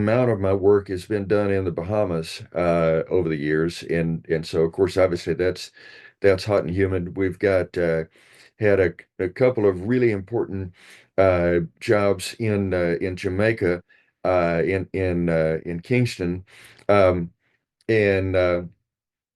amount of my work has been done in the Bahamas over the years, and so of course, obviously, that's hot and humid. We've got had a couple of really important jobs in Jamaica, in Kingston, um, and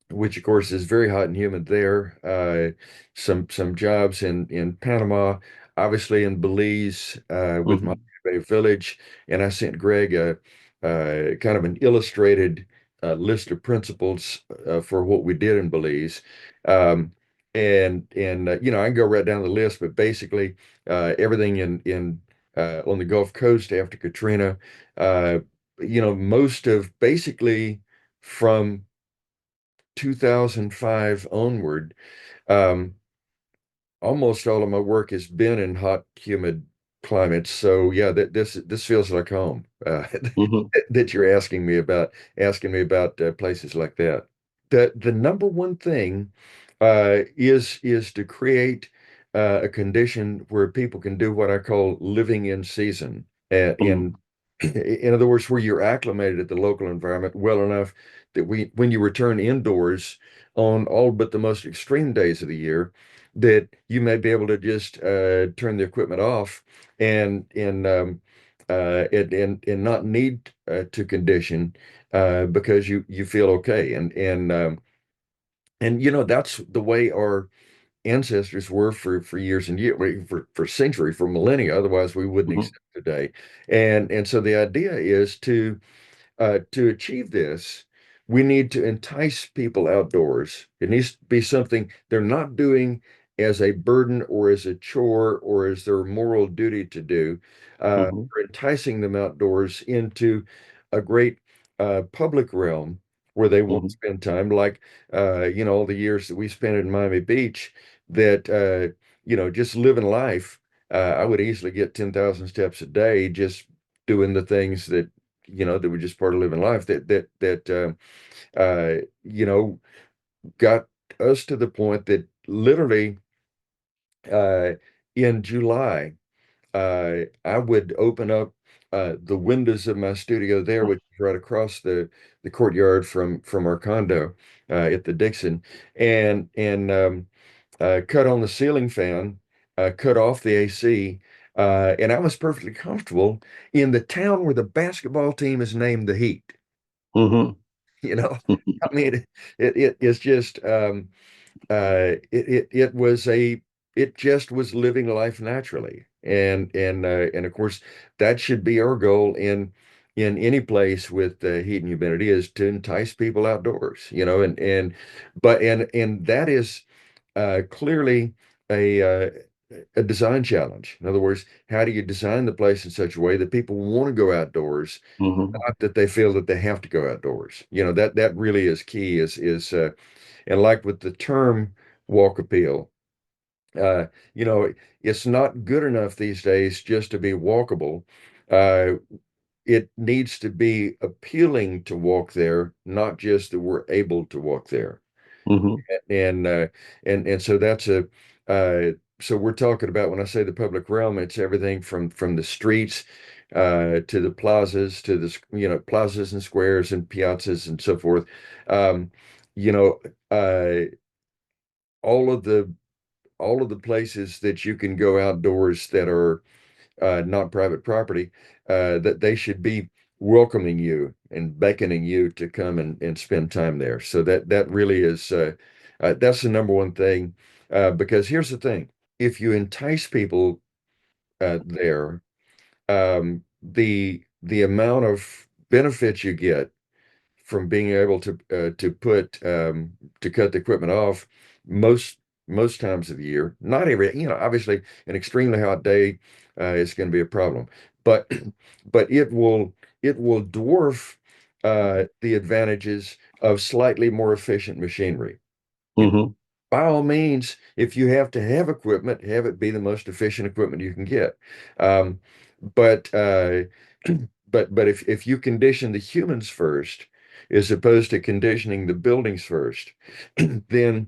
which of course is very hot and humid there. Some jobs in Panama, obviously in Belize with my Hmm. Bay Village, and I sent Greg a kind of an illustrated list of principles for what we did in Belize. Um, and you know, I can go right down the list, but basically everything in on the Gulf Coast after Katrina, uh, you know, most of basically from 2005 onward, um, almost all of my work has been in hot, humid climates. So yeah, this feels like home. Hmm. That you're asking me about places like that. The number one thing is to create a condition where people can do what I call living in season. Hmm. In other words, where you're acclimated at the local environment well enough that when you return indoors on all but the most extreme days of the year, that you may be able to just turn the equipment off and not need to condition because you feel okay. And you know, that's the way our ancestors were for years and years, for century, for millennia. Otherwise, we wouldn't Hmm. exist today. And so the idea is to achieve this, we need to entice people outdoors. It needs to be something they're not doing as a burden or as a chore or as their moral duty to do. Hmm. We're enticing them outdoors into a great public realm where they want to Hmm. spend time, like you know, all the years that we spent in Miami Beach, that you know, just living life. I would easily get 10,000 steps a day just doing the things that you know that were just part of living life that you know got us to the point that literally uh in July I would open up the windows of my studio there, which is right across the courtyard from our condo at the Dixon, and cut on the ceiling fan, cut off the AC, and I was perfectly comfortable in the town where the basketball team is named the Heat. Hmm. You know, I mean, it's just it was it just was living life naturally, and of course that should be our goal in any place with heat and humidity is to entice people outdoors. You know, and that is clearly a a design challenge. In other words, how do you design the place in such a way that people want to go outdoors, Hmm. not that they feel that they have to go outdoors? You know, that really is key. And like with the term walk appeal, you know, it's not good enough these days just to be walkable. Uh, it needs to be appealing to walk there, not just that we're able to walk there. Hmm. And so that's a so we're talking about when I say the public realm, it's everything from the streets to the plazas to the you know plazas and squares and piazzas and so forth. Um, you know, all of the all of the places that you can go outdoors that are not private property, that they should be welcoming you and beckoning you to come and spend time there. So that really is that's the number one thing. Because here's the thing: if you entice people there, the amount of benefits you get from being able to cut the equipment off most most times of the year. Not every, you know, obviously an extremely hot day is going to be a problem, but but it will dwarf the advantages of slightly more efficient machinery. You know, Hmm. by all means, if you have to have equipment, have it be the most efficient equipment you can get. Um, but but if you condition the humans first, as opposed to conditioning the buildings first, then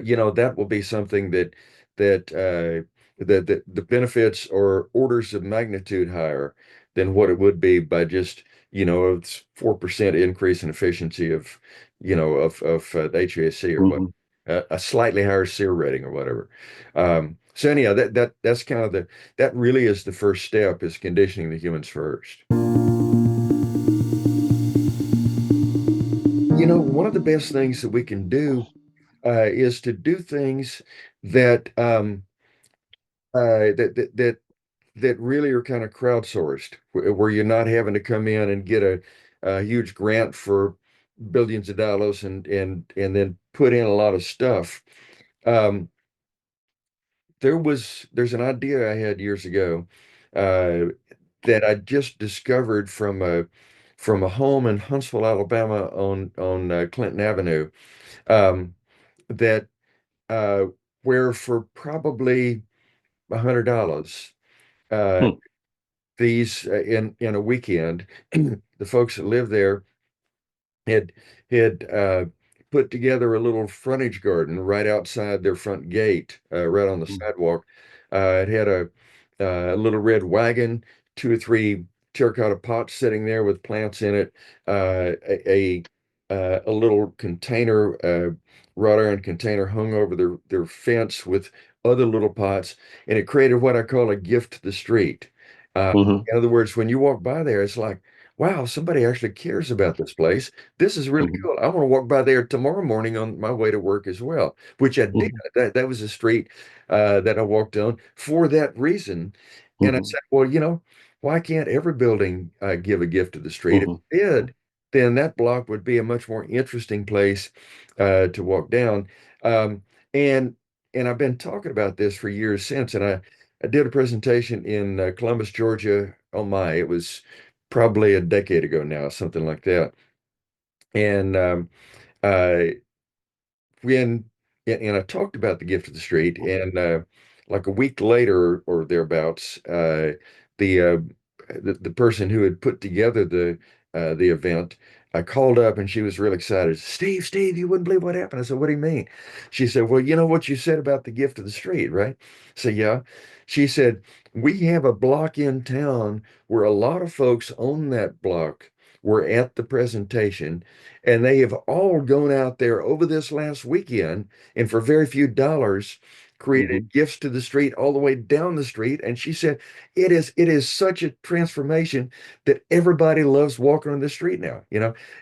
you know that will be something that the benefits are orders of magnitude higher than what it would be by just, a 4% increase in efficiency of, the HVAC or what, hmm a slightly higher SEER rating or whatever. So anyhow, that's kind of that really is the first step, is conditioning the humans first. One of the best things that we can do is to do things that that really are kind of crowdsourced, where you're not having to come in and get a huge grant for billions of dollars and then put in a lot of stuff. Um, there's an idea I had years ago uh, that I just discovered from a home in Huntsville, Alabama on Clinton Avenue, um, that uh, where for probably $100, uh, Hmm. these in a weekend, the folks that live there had had put together a little frontage garden right outside their front gate, right on the Hmm. sidewalk. It had a little red wagon, two or three terracotta pots sitting there with plants in it, a little container, wrought iron container hung over their fence with other little pots, and it created what I call a gift to the street. Uh, hmm in other words, when you walk by there, it's like, wow, somebody actually cares about this place. This is really hmm cool. I want to walk by there tomorrow morning on my way to work as well, which I did. hmm That was a street that I walked on for that reason. And I hmm said, well, why can't every building give a gift to the street? If hmm it did, then that block would be a much more interesting place to walk down. Um, and and I've been talking about this for years since. And I did a presentation in Columbus, Georgia. Oh my, it was probably a decade ago now, something like that. And uh, when and I talked about the gift of the street, and like a week later or thereabouts, the, uh, the person who had put together the event, I called up and she was real excited. Steve, you wouldn't believe what happened. I said, what do you mean? She said, well, you know what you said about the gift of the street, right? So yeah. She said, we have a block in town where a lot of folks on that block were at the presentation, and they have all gone out there over this last weekend and for very few dollars created hmm gifts to the street all the way down the street. And she said, it is such a transformation that everybody loves walking on the street now,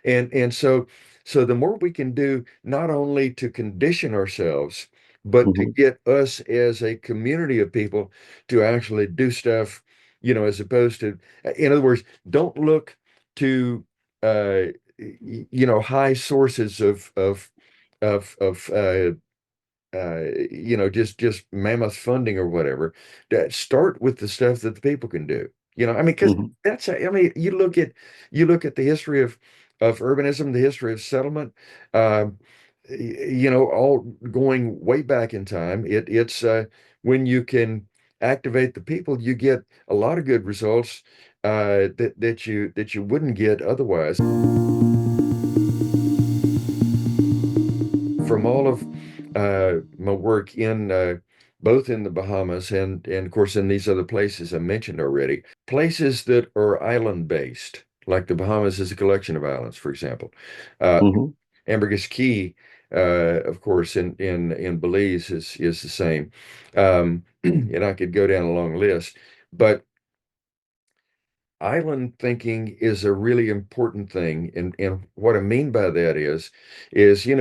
and so the more we can do, not only to condition ourselves, but to hmm get us as a community of people to actually do stuff, as opposed to, in other words, don't look to uh, high sources of just mammoth funding or whatever. That start with the stuff that the people can do. I mean, because hmm I mean, you look at the history of urbanism, the history of settlement, um, all going way back in time. It's when you can activate the people, you get a lot of good results that you wouldn't get otherwise. From all of my work in both in the Bahamas and of course in these other places I mentioned already, places that are island based, like the Bahamas is a collection of islands, for example. Uh, hmm Ambergris Key, of course, in Belize is the same, and I could go down a long list, but island thinking is a really important thing, and what I mean by that is in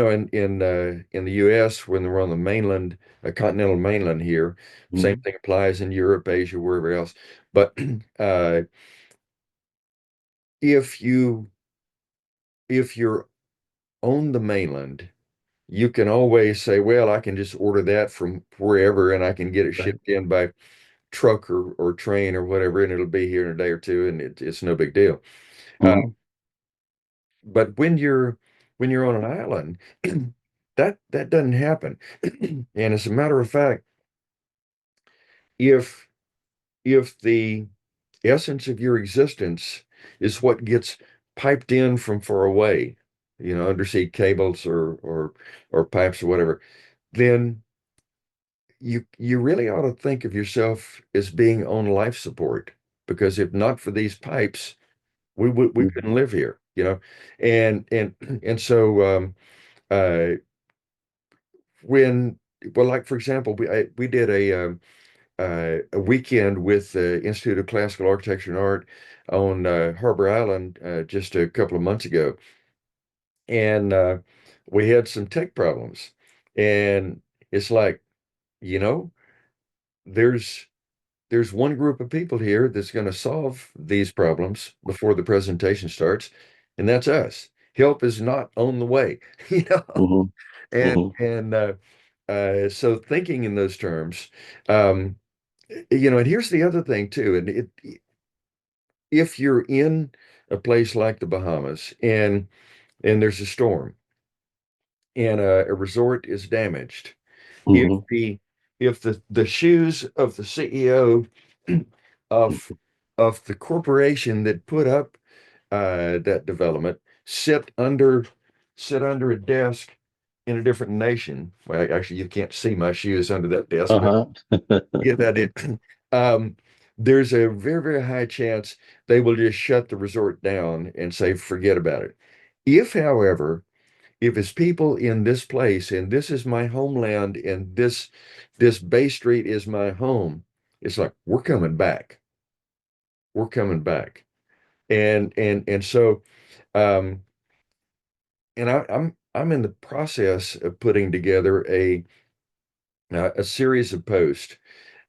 the U.S. when they're on the mainland, a continental mainland here, same hmm thing applies in Europe, Asia, wherever else. But uh, if you if you're on the mainland, you can always say, well, I can just order that from wherever, and I can get it Right. shipped in by truck or train or whatever, and it'll be here in a day or two, and it's no big deal. Uh, hmm But when you're on an island, that doesn't happen. And as a matter of fact, if if the essence of your existence is what gets piped in from far away, undersea cables or pipes or whatever, then you really ought to think of yourself as being on life support. because if not for these pipes, we couldn't live here, you know. And so uh, when well, like for example, we did a weekend with the Institute of Classical Architecture and Art on Harbor Island just a couple of months ago, and we had some tech problems, and it's like, you know, there's there's one group of people here that's going to solve these problems before the presentation starts, and that's us. Help is not on the way, you know. mhm, And so thinking in those terms, um, and here's the other thing too, and if you're in a place like the Bahamas and there's a storm and a resort is damaged, if mhm, the if the shoes of the CEO of of the corporation that put up that development sit under a desk in a different nation. Well, actually, you can't see my shoes under that desk, but uh-huh. get that in. Um, there's a very, very high chance they will just shut the resort down and say, forget about it. If, however, if it's people in this place and this is my homeland and this Bay Street is my home, it's like we're coming back. We're coming back. And so and I'm in the process of putting together a series of posts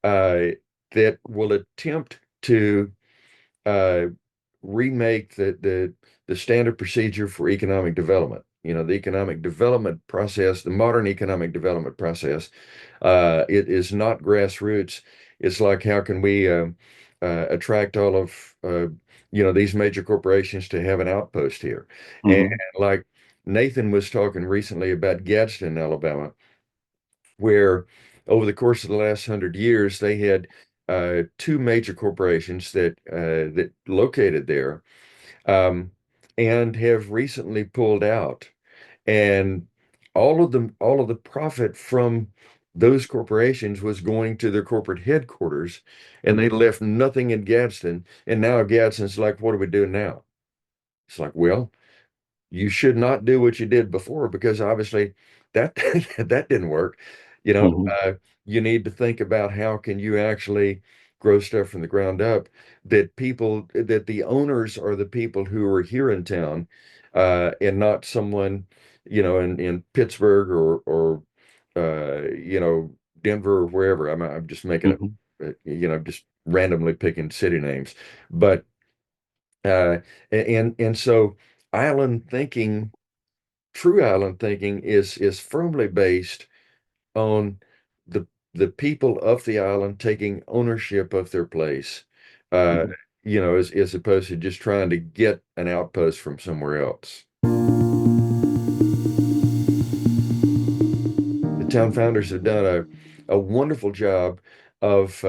uh, that will attempt to uh, remake the standard procedure for economic development. The economic development process, the modern economic development process, it is not grassroots. It's like how can we attract all of these major corporations to have an outpost here, and Mhm, like Nathan was talking recently about Gadsden, Alabama, where over the course of the last 100 years, they had two major corporations that located there, um, and have recently pulled out. And all of the profit from those corporations was going to their corporate headquarters, and they left nothing in Gadsden. And now Gadsden's like, what do we do now? It's like, well, you should not do what you did before because obviously that that didn't work. You know, mhm, uh, you need to think about how can you actually grow stuff from the ground up that the owners are the people who are here in town, and not someone, in Pittsburgh or Denver or wherever. I'm just making up, mhm, just randomly picking city names, but uh, and so island thinking, true island thinking is firmly based on the the people of the island taking ownership of their place, uh, mhm, as opposed to just trying to get an outpost from somewhere else. The town founders have done a wonderful job of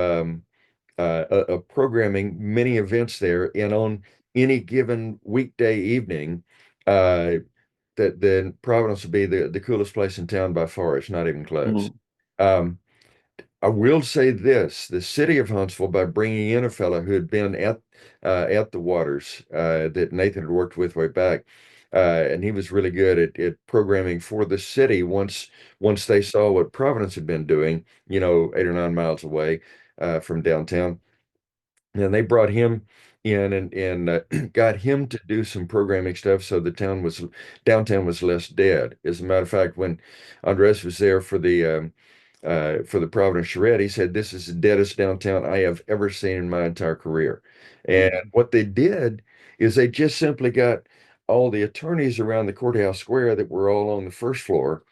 of programming many events there, and on any given weekday evening, uh, that then Providence would be the coolest place in town by far. It's not even close. mhm, Um, I will say this: the city of Huntsville, by bringing in a fellow who had been at the Waters that Nathan had worked with way back, and he was really good at programming for the city. Once they saw what Providence had been doing, 8 or 9 miles away from downtown, and they brought him in and got him to do some programming stuff so the downtown was less dead. As a matter of fact, when Andres was there for the Providence Charrette, he said, "This is the deadest downtown I have ever seen in my entire career." And mhm, what they did is they just simply got all the attorneys around the courthouse square that were all on the first floor.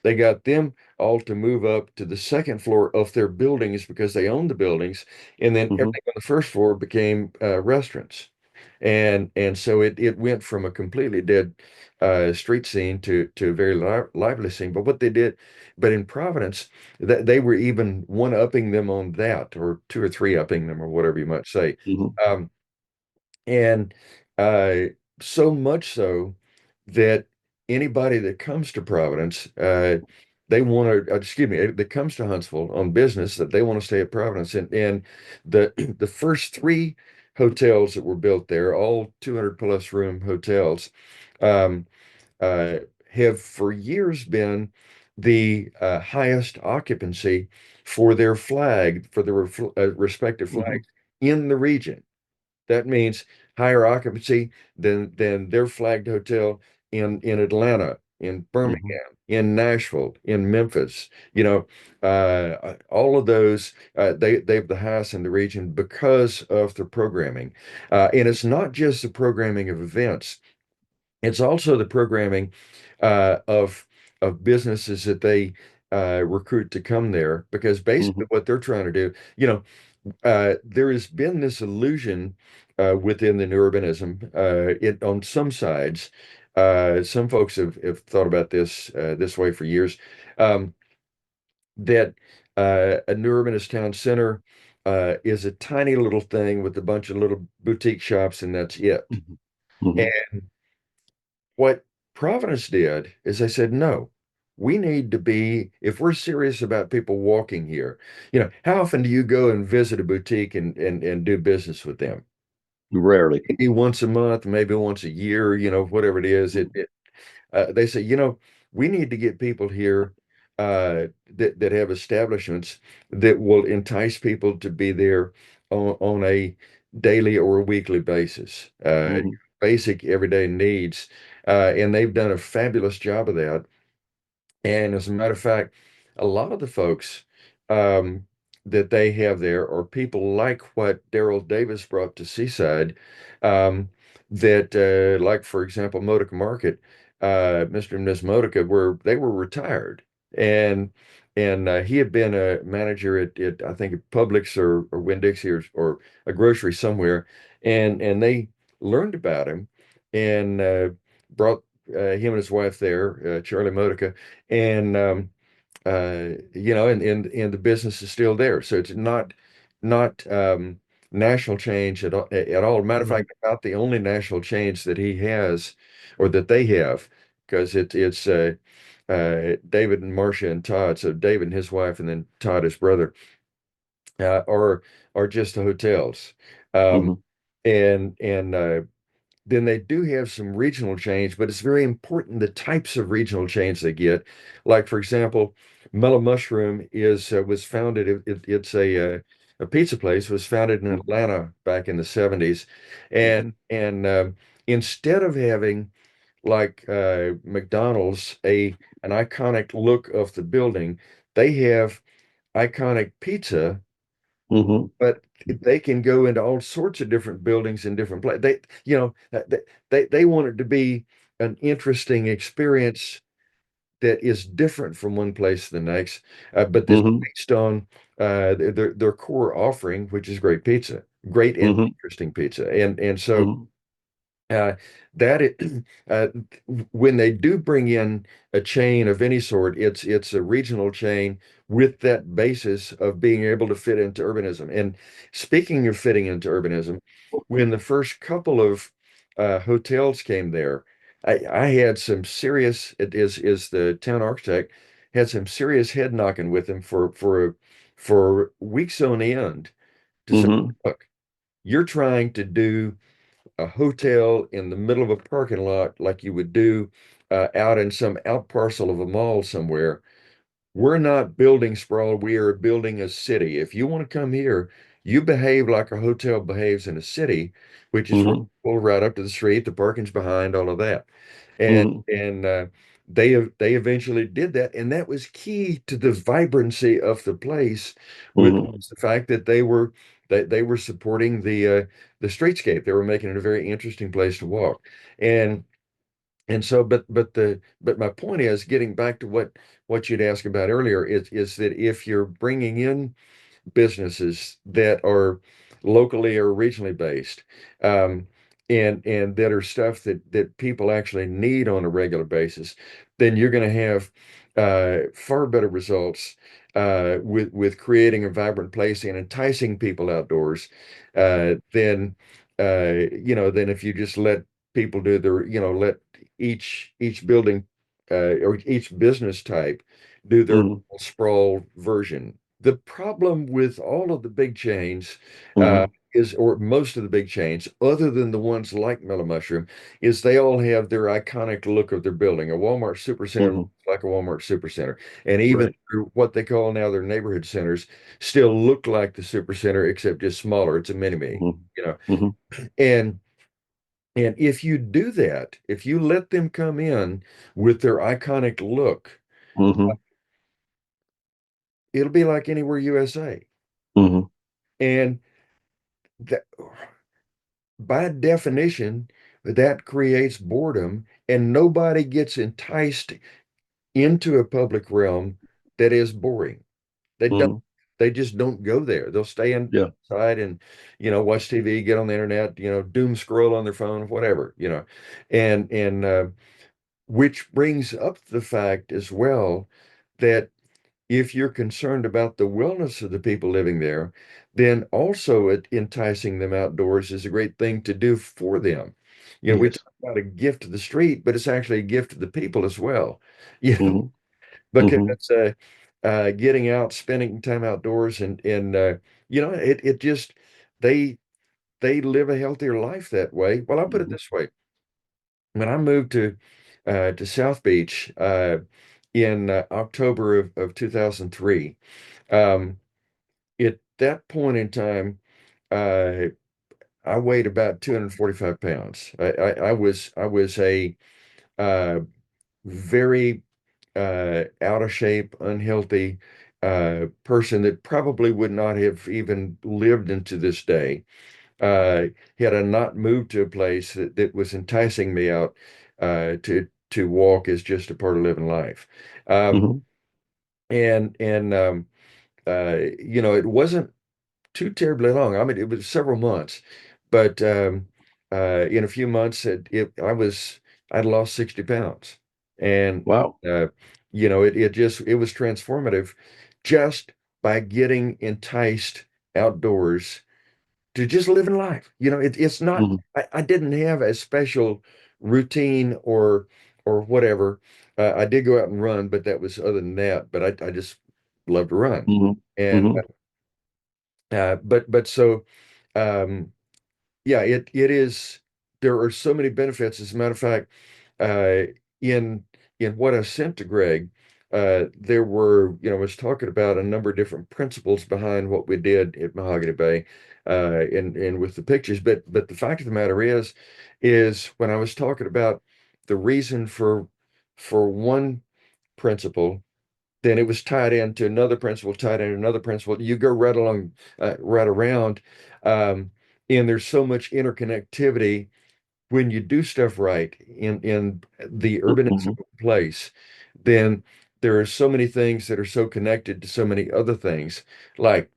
They got them all to move up to the second floor of their buildings because they owned the buildings, and then mhm, everything on the first floor became restaurants. And so it went from a completely dead street scene to a very lively scene. But in Providence, that they were even one-upping them on that, or two or three-upping them, or whatever you might say. mhm, Um, and uh, so much so that anybody that comes to Providence, they want to, excuse me, that comes to Huntsville on business, that they want to stay at Providence. And the the first three hotels that were built there, all 200 plus room hotels, um, uh, have for years been the highest occupancy for their flag, for their respective hmm flags in the region. That means higher occupancy than their flagged hotel in Atlanta, in hmm Birmingham, in Nashville, in Memphis. All of those they have the highest in the region because of the programming, and it's not just the programming of events. It's also the programming of businesses that they recruit to come there because basically hmm what they're trying to do, there has been this illusion within the new urbanism on some sides. Some folks have thought about this way for years, um, that a new urbanist town center is a tiny little thing with a bunch of little boutique shops, and that's it. hmm hmm And what Providence did is they said, no, we need to be, if we're serious about people walking here, how often do you go and visit a boutique and do business with them? Rarely. Maybe once a month, maybe once a year, whatever it is. They say, we need to get people here that have establishments that will entice people to be there on a daily or a weekly basis, hmm basic everyday needs. And they've done a fabulous job of that. And as a matter of fact, a lot of the folks um, that they have there are people like what Daryl Davis brought to Seaside, that, like, for example, Modica Market, Mr. and Miss Modica, they were retired. And he had been a manager at I think Publix or Winn-Dixie or a grocery somewhere. And they learned about him and brought him and his wife there, Charlie Modica, and and the business is still there. So it's not national change at all. Matter of hmm fact, about the only national change that he has, or that they have, because it's David and Marcia and Todd. So David and his wife, and then Todd, his brother, uh, are are just the hotels. Um, hmm and then they do have some regional change, but it's very important the types of regional change they get. Like, for example, Mellow Mushroom is was founded. It's a pizza place, was founded in Atlanta back in the 70s, hmm and instead of having like McDonald's an iconic look of the building, they have iconic pizza, hmm but they can go into all sorts of different buildings in different places. They want it to be an interesting experience that is different from one place to the next, but that's hmm based on their core offering, which is great pizza, great and hmm interesting pizza. And so hmm uh, that it, uh, when they do bring in a chain of any sort, it's a regional chain with that basis of being able to fit into urbanism. And speaking of fitting into urbanism, when the first couple of hotels came there, I had some serious. It is the town architect had some serious head knocking with him for weeks on end to say, hmm look, you're trying to do a hotel in the middle of a parking lot like you would do out in some out parcel of a mall somewhere. We're not building sprawl. We are building a city. If you want to come here, you behave like a hotel behaves in a city, which is hmm pull right up to the street, the parking's behind, all of that. And hmm and they eventually did that, and that was key to the vibrancy of the place, with hmm the fact that they were supporting the streetscape. They were making it a very interesting place to walk. And and so, but my point is, getting back to what you'd asked about earlier, is that if you're bringing in businesses that are locally or regionally based, um, and that are stuff that people actually need on a regular basis, then you're going to have far better results with creating a vibrant place and enticing people outdoors than if you just let people do their, let each building or each business type do their hmm sprawl version. the problem with all of the big chains Hmm. is, or most of the big chains, other than the ones like Mellow Mushroom, is they all have their iconic look of their building. A Walmart Supercenter looks Hmm. like a Walmart Supercenter, and even Right. what they call now their neighborhood centers still look like the Supercenter, except just smaller. It's a mini me, Hmm. you know. Hmm. And and if you do that, if you let them come in with their iconic look, Hmm. it'll be like Anywhere USA. Hmm. And that, by definition, that creates boredom, and nobody gets enticed into a public realm that is boring. They don't. Hmm. They just don't go there. They'll stay Yeah. inside and, watch TV, get on the internet, doom scroll on their phone, whatever. And which brings up the fact as well that if you're concerned about the wellness of the people living there, then also enticing them outdoors is a great thing to do for them. We Yes. talk about a gift to the street, but it's actually a gift to the people as well. You know, Hmm. Hmm. because getting out, spending time outdoors, and it just they they live a healthier life that way. Well, I'll put it Hmm. this way: when I moved to South Beach in October of 2003. Um, at that point in time, uh, I weighed about 245 pounds. I was a uh, very out of shape, unhealthy person that probably would not have even lived into this day uh, had I not moved to a place that was enticing me out to walk as just a part of living life. Um, Hmm. and it wasn't too terribly long. I mean, it was several months, but in a few months, I'd lost 60 pounds, and Wow. uh, it was transformative, just by getting enticed outdoors to just living life. It's not. Hmm. I didn't have a special routine or whatever. I did go out and run, but that was other than that. But I just love to run, Hmm. and Hmm. but so yeah, it is. There are so many benefits. As a matter of fact, uh, in what I sent to Greg, there were, I was talking about a number of different principles behind what we did at Mahogany Bay, and with the pictures. But the fact of the matter is when I was talking about the reason for one principle, then it was tied into another principle, tied into another principle. You go right along, right around, um, and there's so much interconnectivity when you do stuff right in the urbanism Hmm. of a place. Then there are so many things that are so connected to so many other things, like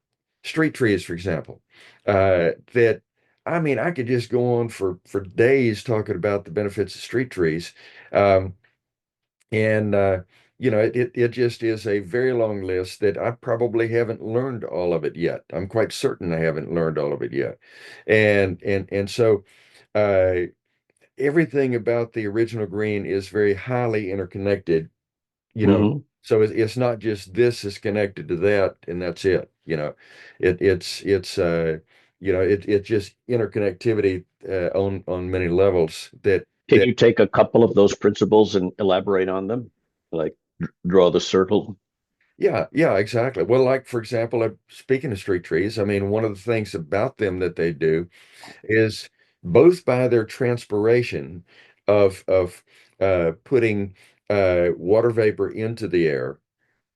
street trees, for example. That I mean, I could just go on for days talking about the benefits of street trees. Um, and it just is a very long list that I probably haven't learned all of it yet. I'm quite certain I haven't learned all of it yet. And so uh, everything about the original green is very highly interconnected, you know. Hmm. So it's not just this is connected to that and that's it. It's just interconnectivity on many levels Can that you take a couple of those principles and elaborate on them? Like draw the circle? Yeah, yeah, exactly. Well, like for example, speaking of street trees, I mean, one of the things about them that they do is both by their transpiration of putting water vapor into the air,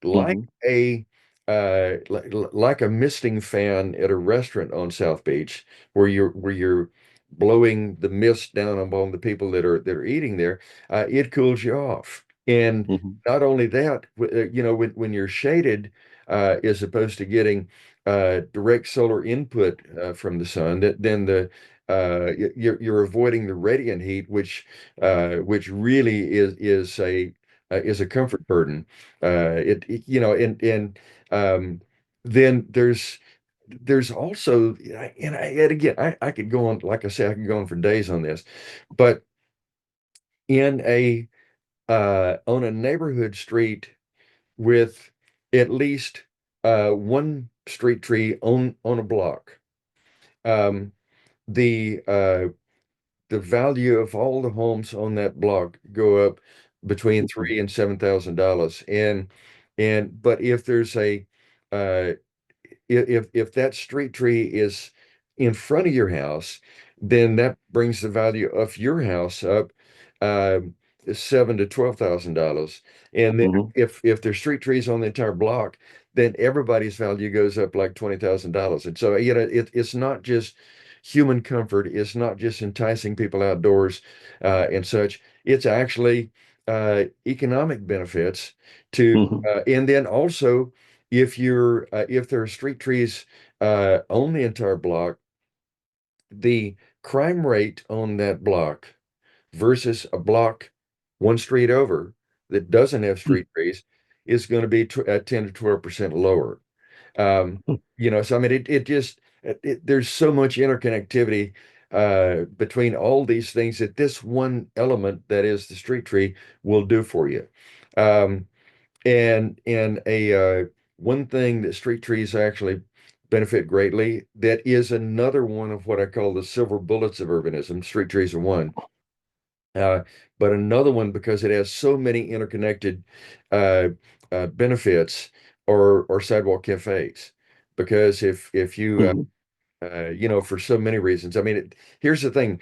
like Hmm. a like a misting fan at a restaurant on South Beach, where you're blowing the mist down upon the people that are eating there. It cools you off, and Hmm. not only that, when you're shaded, as opposed to getting direct solar input from the sun, that then you're avoiding the radiant heat, which really is a comfort burden. And then there's also, and again, I could go on, like I said, I can go on for days on this, but in a on a neighborhood street with at least one street tree on a block. Um, the value of all the homes on that block go up between Mhm. $3,000 and $7,000. And but if there's a if that street tree is in front of your house, then that brings the value of your house up um, $7,000 to $12,000. And then Mhm. if there's street trees on the entire block, then everybody's value goes up like $20,000. And so it's not just human comfort, it's not just enticing people outdoors and such. It's actually economic benefits to, Mhm. and then also if there are street trees on the entire block, the crime rate on that block versus a block one street over that doesn't have street trees is going to be 10 to 12% lower. Um, so I mean, it just there's so much interconnectivity between all these things that this one element that is the street tree will do for you. Um, and a one thing that street trees actually benefit greatly, that is another one of what I call the silver bullets of urbanism. Street trees are one. Uh, but another one, because it has so many interconnected uh, benefits, or sidewalk cafes. Because if you Mhm. for so many reasons. I mean, here's the thing.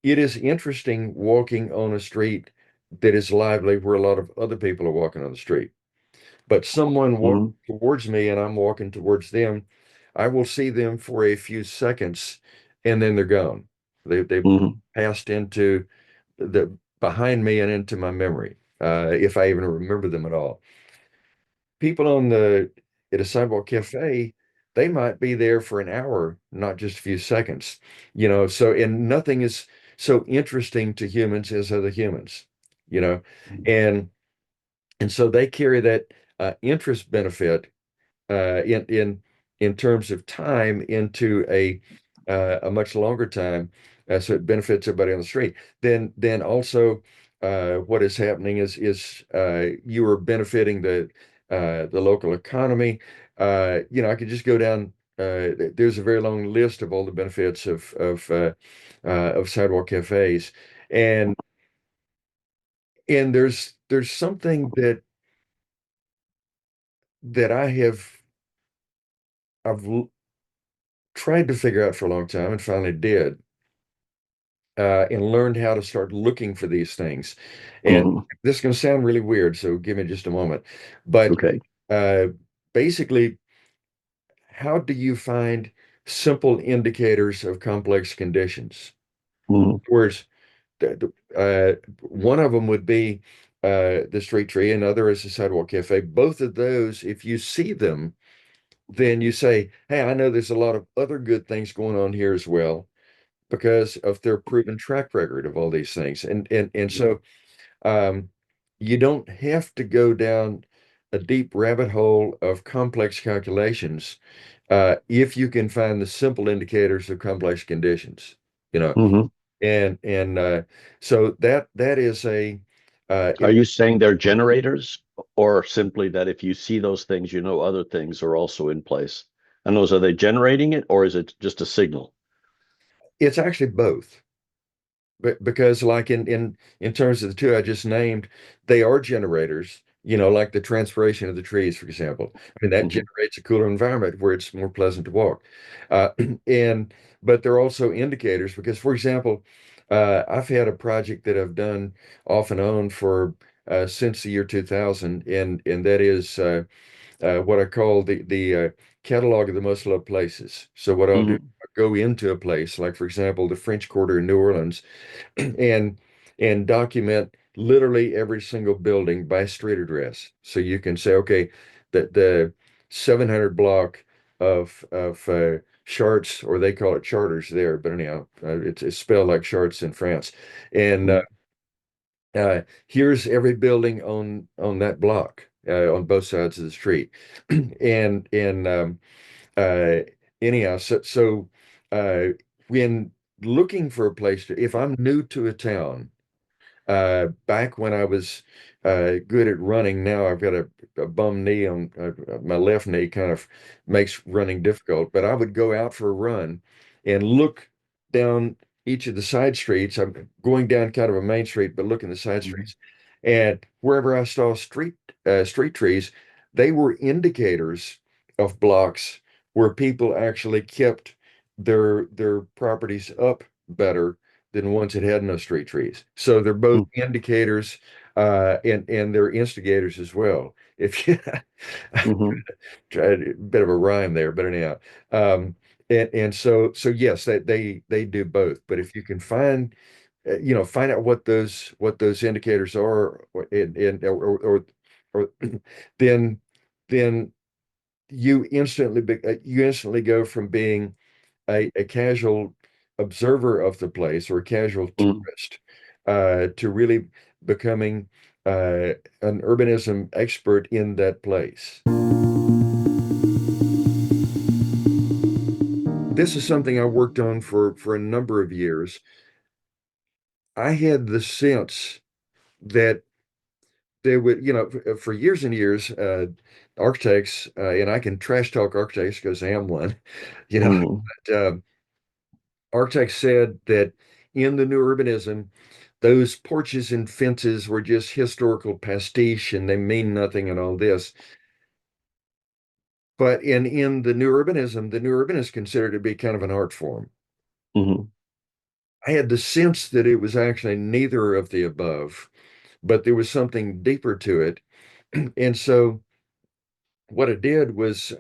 It is interesting walking on a street that is lively where a lot of other people are walking on the street. But someone walks Mhm. towards me and I'm walking towards them, I will see them for a few seconds and then they're gone. They Mhm. passed into the behind me and into my memory, if I even remember them at all. People at a sidewalk cafe, they might be there for an hour, not just a few seconds. And nothing is so interesting to humans as other humans, you know, and and so they carry that interest benefit in terms of time into a much longer time, so it benefits everybody on the street. Then also, what is happening is you are benefiting the local economy. I could just go down. There's a very long list of all the benefits of sidewalk cafes, and and there's something that I've tried to figure out for a long time and finally did, and learned how to start looking for these things. And Mhm. this is going to sound really weird, so give me just a moment. But Okay. uh, basically, how do you find simple indicators of complex conditions? Mhm. Whereas one of them would be the street tree, another is the sidewalk cafe. Both of those, if you see them, then you say, "Hey, I know there's a lot of other good things going on here as well," because of their proven track record of all these things. And so um, you don't have to go down a deep rabbit hole of complex calculations if you can find the simple indicators of complex conditions, you know. Mhm. And so that is Are you saying they're generators, or simply that if you see those things, you know other things are also in place? And those, are they generating it, or is it just a signal? it's actually both. But because like in terms of the two I just named, they are generators, like the transpiration of the trees, for example. I mean, that Mhm. generates a cooler environment where it's more pleasant to walk. Uh, and but they're also indicators because, for example, I've had a project that I've done off and on for since the year 2000, and that is what I call the catalog of the most loved places. So what I'll do, Mhm. I'll go into a place, like for example, the French Quarter in New Orleans, and and document literally every single building by street address. So you can say, okay, the 700 block of Chartres, or they call it Charters there, but anyhow, it's spelled like Chartres in France. And Mhm. here's every building on that block on both sides of the street. And uh, anyhow, so when looking for a place if I'm new to a town, back when I was good at running. Now I've got a bum knee on my left knee, kind of makes running difficult. But I would go out for a run and look down each of the side streets. I'm going down kind of a main street, but looking the side Mhm. streets, and wherever I saw street trees, they were indicators of blocks where people actually kept their properties up better than ones that had no street trees. So they're both indicators and they're instigators as well. If you Mhm. tried a bit of a rhyme there, but anyhow, and so yes, they do both. But if you can find find out what those indicators are, or then then you instantly go from being a casual observer of the place or a casual Mhm. tourist to really becoming an urbanism expert in that place. This is something I worked on for a number of years. I had the sense that they would, for years and years, architects, and I can trash talk architects because I am one, you know, Mhm. but, architects said that in the new urbanism, those porches and fences were just historical pastiche and they mean nothing and all this. But in the new urban is considered to be kind of an art form. Mhm. I had the sense that it was actually neither of the above, but there was something deeper to it. And so what I did was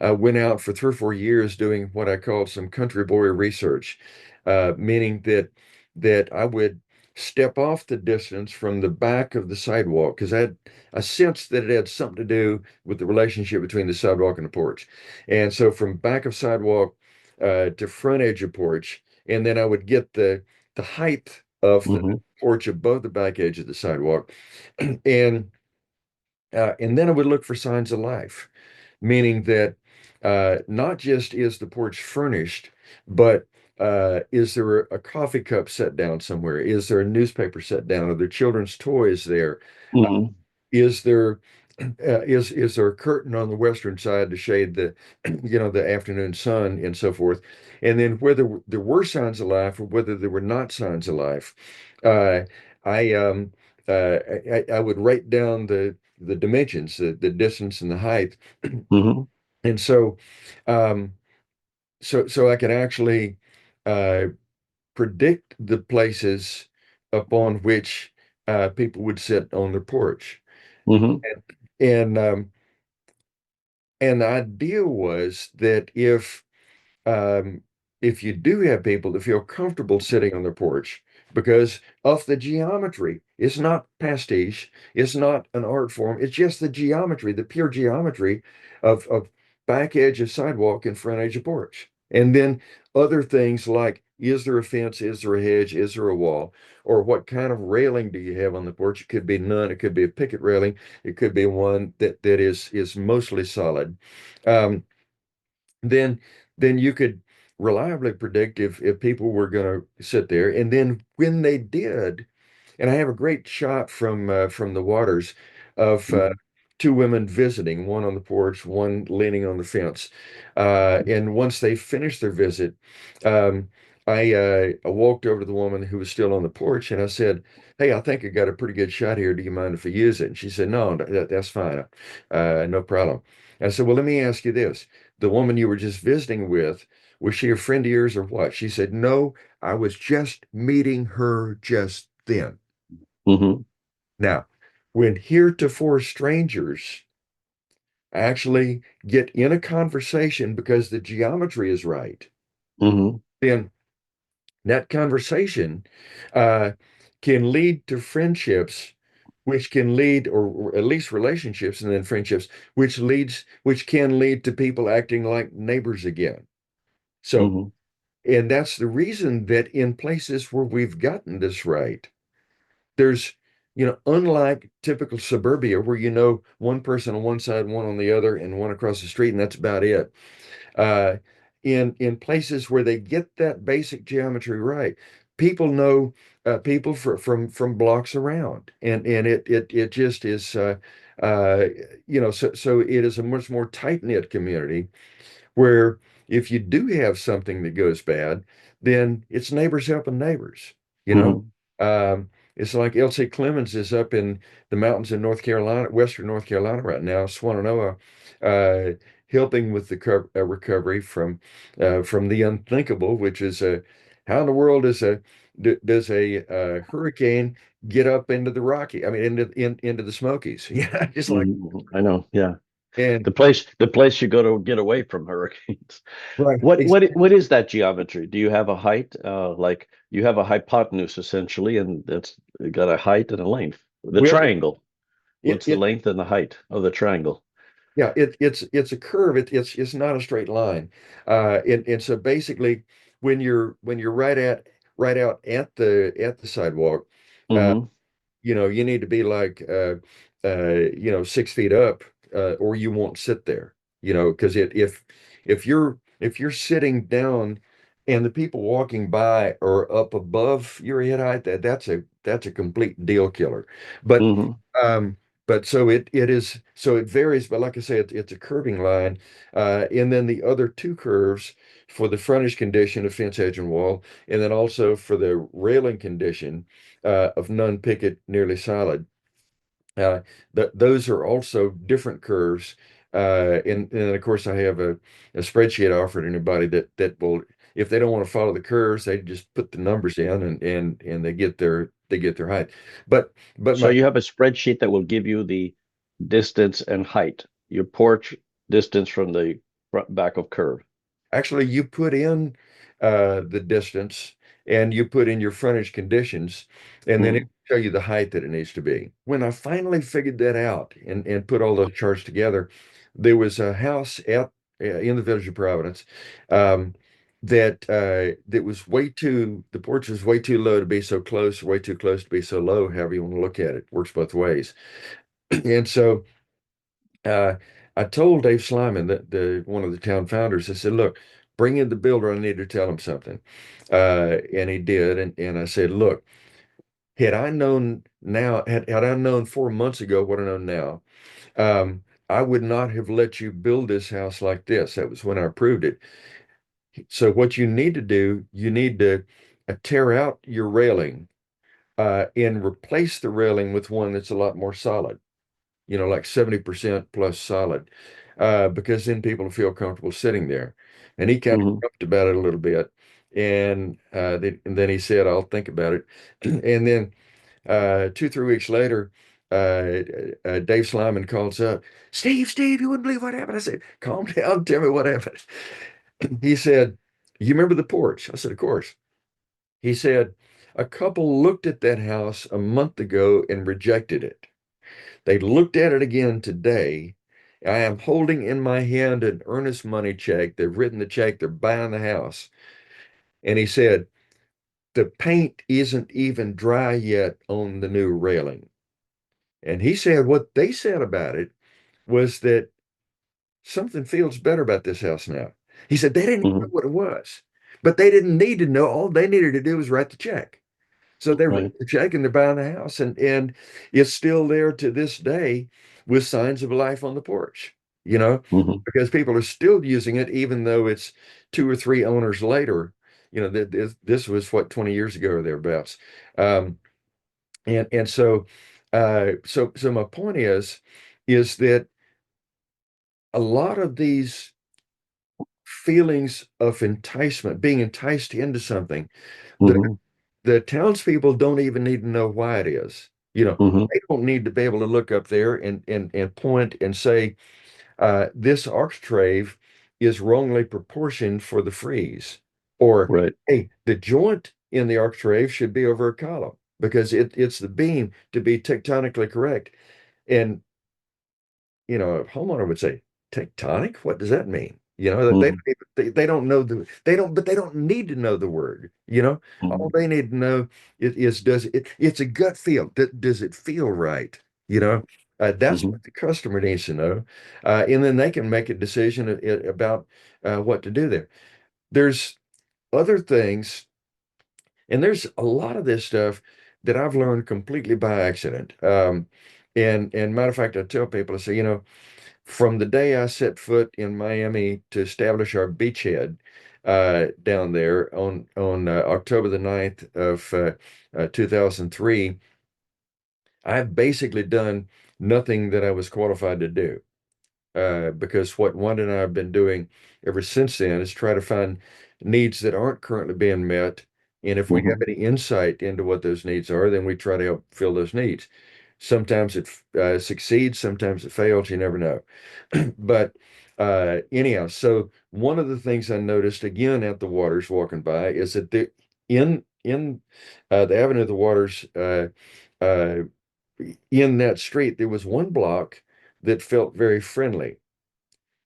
I went out for 3 or 4 years doing what I called some country boy research, meaning that I would step off the distance from the back of the sidewalk because I had a sense that it had something to do with the relationship between the sidewalk and the porch. And so from back of sidewalk to front edge of porch, and then I would get the height of the Mhm. porch above the back edge of the sidewalk, and and then I would look for signs of life, meaning that not just is the porch furnished, but is there a coffee cup set down somewhere? Is there a newspaper set down? Are there children's toys there? Mhm. Is there is there a curtain on the western side to shade the the afternoon sun and so forth? And then whether there were signs of life or whether there were not signs of life, uh, I I would write down the dimensions, the distance and the height, Mhm. and um, so I can actually uh, predict the places upon which people would sit on their porch. Mhm. And and the idea was that um, if you do have people that feel comfortable sitting on their porch because of the geometry, it's not pastiche, it's not an art form, it's just the geometry, the pure geometry of back edge of sidewalk and front edge of porch. And then other things like, is there a fence? Is there a hedge? Is there a wall? Or what kind of railing do you have on the porch? It could be none. It could be a picket railing. It could be one that is mostly solid. Um, then then you could reliably predict if people were going to sit there. And then when they did, and I have a great shot from the waters of Mhm. two women visiting, one on the porch, one leaning on the fence. And once they finished their visit, um, I walked over to the woman who was still on the porch and I said, "Hey, I think I got a pretty good shot here. Do you mind if I use it?" And she said, "No, that's fine. No problem." And I said, "Well, let me ask you this. The woman you were just visiting with, was she a friend of yours or what?" She said, "No, I was just meeting her just then." Mhm. Now, when heretofore strangers actually get in a conversation because the geometry is right, Mhm. then that conversation uh, can lead to friendships, which can lead, or at least relationships and then friendships, which can lead to people acting like neighbors again. So, Mhm. and that's the reason that in places where we've gotten this right, there's, unlike typical suburbia where one person on one side, one on the other, and one across the street, and that's about it. Uh, in places where they get that basic geometry right, people know people from blocks around, and it just is uh, so it is a much more tight-knit community where if you do have something that goes bad, then it's neighbors helping neighbors, you know. Hmm. It's like L.C. Clemens is up in the mountains in North Carolina, Western North Carolina right now, Swannanoa, uh, helping with the recovery from the unthinkable, which is how in the world does a hurricane get up into the Rocky? I mean, into the Smokies? Yeah, just like I know. Yeah. and The place you go to get away from hurricanes. right. What is that geometry? Do you have a height? Like you have a hypotenuse essentially, and that's got a height and a length. The Well, triangle. it What's the it length and the height of the triangle? yeah, it's a curve. It's not a straight line. And so basically, when you're right out at the sidewalk, uh, Hmm. you need to be like 6 feet up, or you won't sit there. Because if you're sitting down and the people walking by are up above your head height, that's a complete deal killer. But Hmm. um, but so it varies. But like I say, it's a curving line, and then the other two curves for the frontage condition of fence, edge, and wall, and then also for the railing condition of non-picket, nearly solid. Uh, those are also different curves. And of course, I have a spreadsheet I offer to anybody that will, if they don't want to follow the curves, they just put the numbers in and they get their height. But So my you have a spreadsheet that will give you the distance and height, your porch distance from the front back of curve. Actually, you put in the distance and you put in your frontage conditions, and then it Hmm. will tell you the height that it needs to be. When I finally figured that out and put all those charts together, there was a house out in the village of Providence that was the porch was way too low to be so close, way too close to be so low, however you want to look at it. Works both ways. And so uh, I told Dave Slyman, the one of the town founders, I said, look, bring in the builder. I need to tell him something. And he did. And I said, look, had I known 4 months ago what I know now, I would not have let you build this house like this. That was when I approved it. So what you need to do, you need to tear out your railing and replace the railing with one that's a lot more solid, like 70% plus solid, because then people feel comfortable sitting there. And he kind of Hmm. talked about it a little bit. And then he said, I'll think about it. And then 2, 3 weeks later, Dave Slyman calls up, Steve, you wouldn't believe what happened. I said, calm down, tell me what happened. He said, you remember the porch? I said, of course. He said, a couple looked at that house a month ago and rejected it. They looked at it again today. I am holding in my hand an earnest money check. They've written the check. They're buying the house. And he said, the paint isn't even dry yet on the new railing. And he said what they said about it was that something feels better about this house now. He said they didn't know Hmm. what it was, but they didn't need to know. All they needed to do was write the check. So they wrote Right. the check and they're buying the house, and it's still there to this day with signs of life on the porch, you know, Hmm. because people are still using it, even though it's 2 or 3 owners later. This was what 20 years ago or thereabouts. Um, and so my point is that a lot of these feelings of enticement, being enticed into something, the Hmm. the townspeople don't even need to know why it is. Hmm. They don't need to be able to look up there and point and say, this architrave is wrongly proportioned for the frieze. Or, Right. hey, the joint in the architrave should be over a column because it's the beam to be tectonically correct. And a homeowner would say, tectonic? What does that mean? That Hmm. they don't know but they don't need to know the word. All Hmm. they need to know is it's a gut feel. Does it feel right? That's Hmm. what the customer needs to know. And then they can make a decision about what to do there. There's other things, And there's a lot of this stuff that I've learned completely by accident. And matter of fact, I tell people, I say, from the day I set foot in Miami to establish our beachhead down there on October the 9th of 2003, I've basically done nothing that I was qualified to do. Because what Wanda and I have been doing ever since then is try to find needs that aren't currently being met. And if we have Hmm. any insight into what those needs are, then we try to help fill those needs. Sometimes it succeeds, sometimes it fails, you never know. But anyhow, so one of the things I noticed again at the Waters walking by is that in the Avenue of the Waters uh, in that street, there was one block that felt very friendly.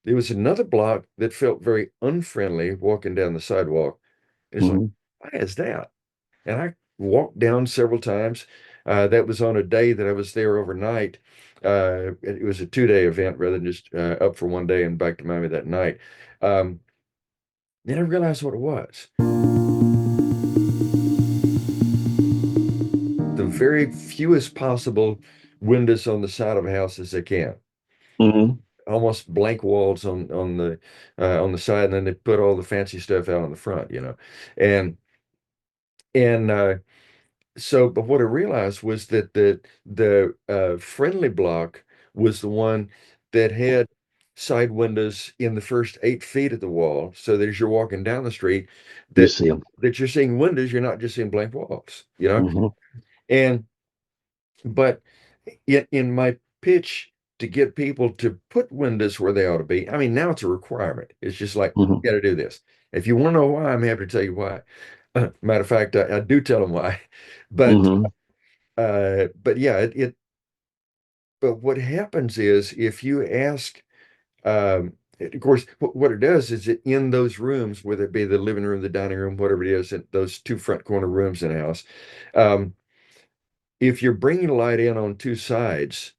There was another block that felt very unfriendly walking down the sidewalk. It's like, Hmm. why is that? And I walked down several times. That was on a day that I was there overnight. It was a 2-day event rather than just up for one day and back to Miami that night. Um, then I realized what it was. The very fewest possible windows on the side of a house as they can. Hmm. Almost blank walls on the side, and then they put all the fancy stuff out on the front, and and so, but what I realized was that the friendly block was the one that had side windows in the first 8 feet of the wall, so that as you're walking down the street, You that see them. that you're seeing windows, you're not just seeing blank walls. Hmm. And but in my pitch to get people to put windows where they ought to be, I mean, now it's a requirement. It's just like, Hmm. you got to do this. If you want to know why, I'm happy to tell you why. Matter of fact, I do tell them why. But Hmm. but yeah, but what happens is if you ask, of course, what it does is that in those rooms, whether it be the living room, the dining room, whatever it is, those two front corner rooms in a house, um, if you're bringing light in on two sides,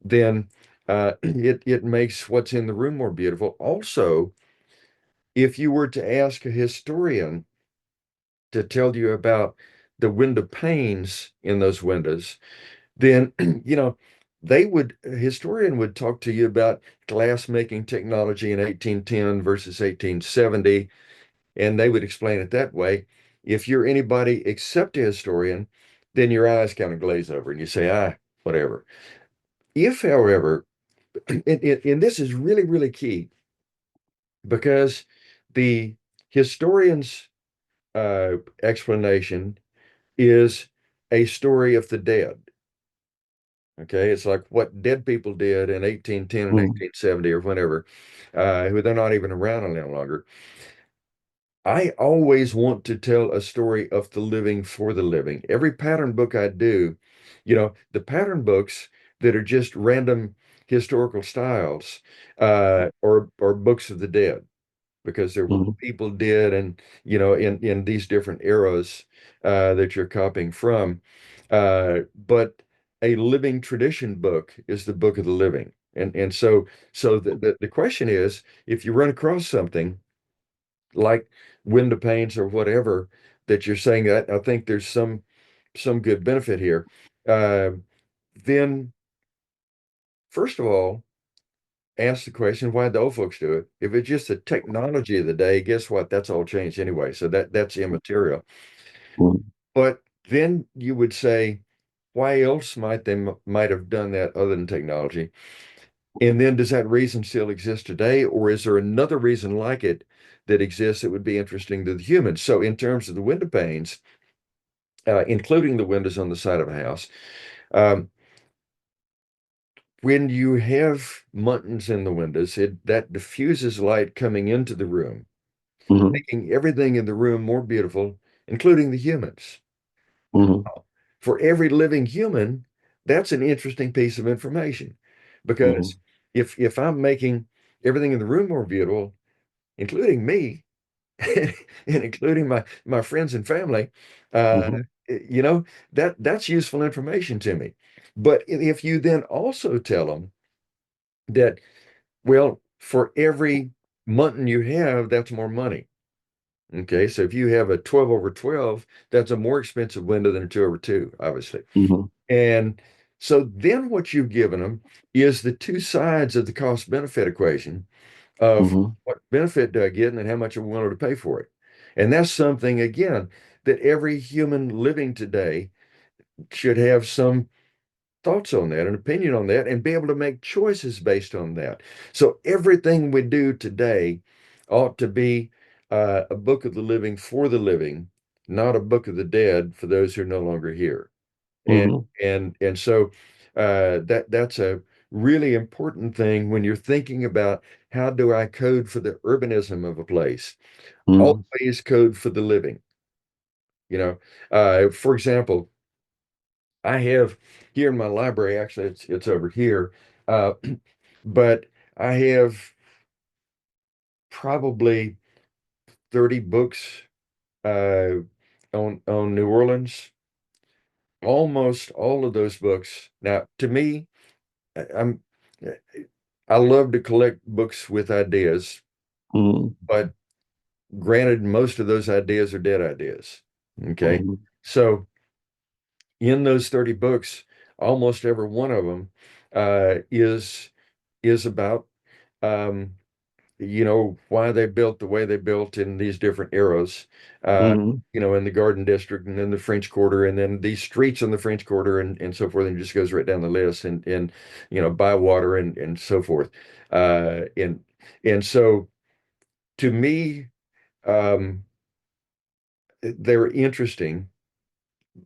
then it makes what's in the room more beautiful. Also, if you were to ask a historian to tell you about the window panes in those windows, then a historian would talk to you about glass making technology in 1810 versus 1870, and they would explain it that way. If you're anybody except a historian, then your eyes kind of glaze over and you say, whatever. If, however, and this is really, really key because the historian's explanation is a story of the dead. Okay, it's like what dead people did in 1810 and Hmm. 1870 or whenever, who they're not even around any longer. I always want to tell a story of the living for the living. Every pattern book I do, the pattern books that are just random historical styles, or books of the dead, because they're what Hmm. people did, and in these different eras that you're copying from. But a living tradition book is the book of the living. And so the question is, if you run across something like window panes or whatever that you're saying that I think there's some good benefit here, uh, then first of all, ask the question, why the old folks do it? If it's just the technology of the day, guess what? That's all changed anyway. So that's immaterial. But then you would say, why else might have done that other than technology? And then does that reason still exist today, or is there another reason like it that exists that would be interesting to the humans? So in terms of the window panes, including the windows on the side of a house, um, when you have muntins in the windows, that diffuses light coming into the room, Hmm. making everything in the room more beautiful, including the humans. Hmm. For every living human, that's an interesting piece of information because Hmm. if I'm making everything in the room more beautiful, including me, and including my friends and family, uh, Hmm. you know, that's useful information to me. But if you then also tell them that, well, for every mutton you have, that's more money. Okay, so if you have a 12 over 12, that's a more expensive window than a 2 over 2, obviously. Hmm. And so then what you've given them is the two sides of the cost benefit equation of Hmm. what benefit do I get and then how much I'm willing to pay for it. And that's something, again, that every human living today should have some thoughts on that, an opinion on that, and be able to make choices based on that. So everything we do today ought to be a book of the living for the living, not a book of the dead for those who are no longer here. And Hmm. and so that's a really important thing when you're thinking about how do I code for the urbanism of a place? Hmm. Always code for the living. You know, for example, I have here in my library, actually, it's over here, uh, but I have probably 30 books uh, on New Orleans. Almost all of those books. Now, to me, I'm I love to collect books with ideas, Hmm. but granted, most of those ideas are dead ideas. Okay, Hmm. so in those 30 books, almost every one of them is about um, why they built the way they built in these different eras, uh, Hmm. in the Garden District and then the French Quarter and then these streets in the French Quarter and so forth, and it just goes right down the list and Bywater and so forth. And so to me, um, they're interesting,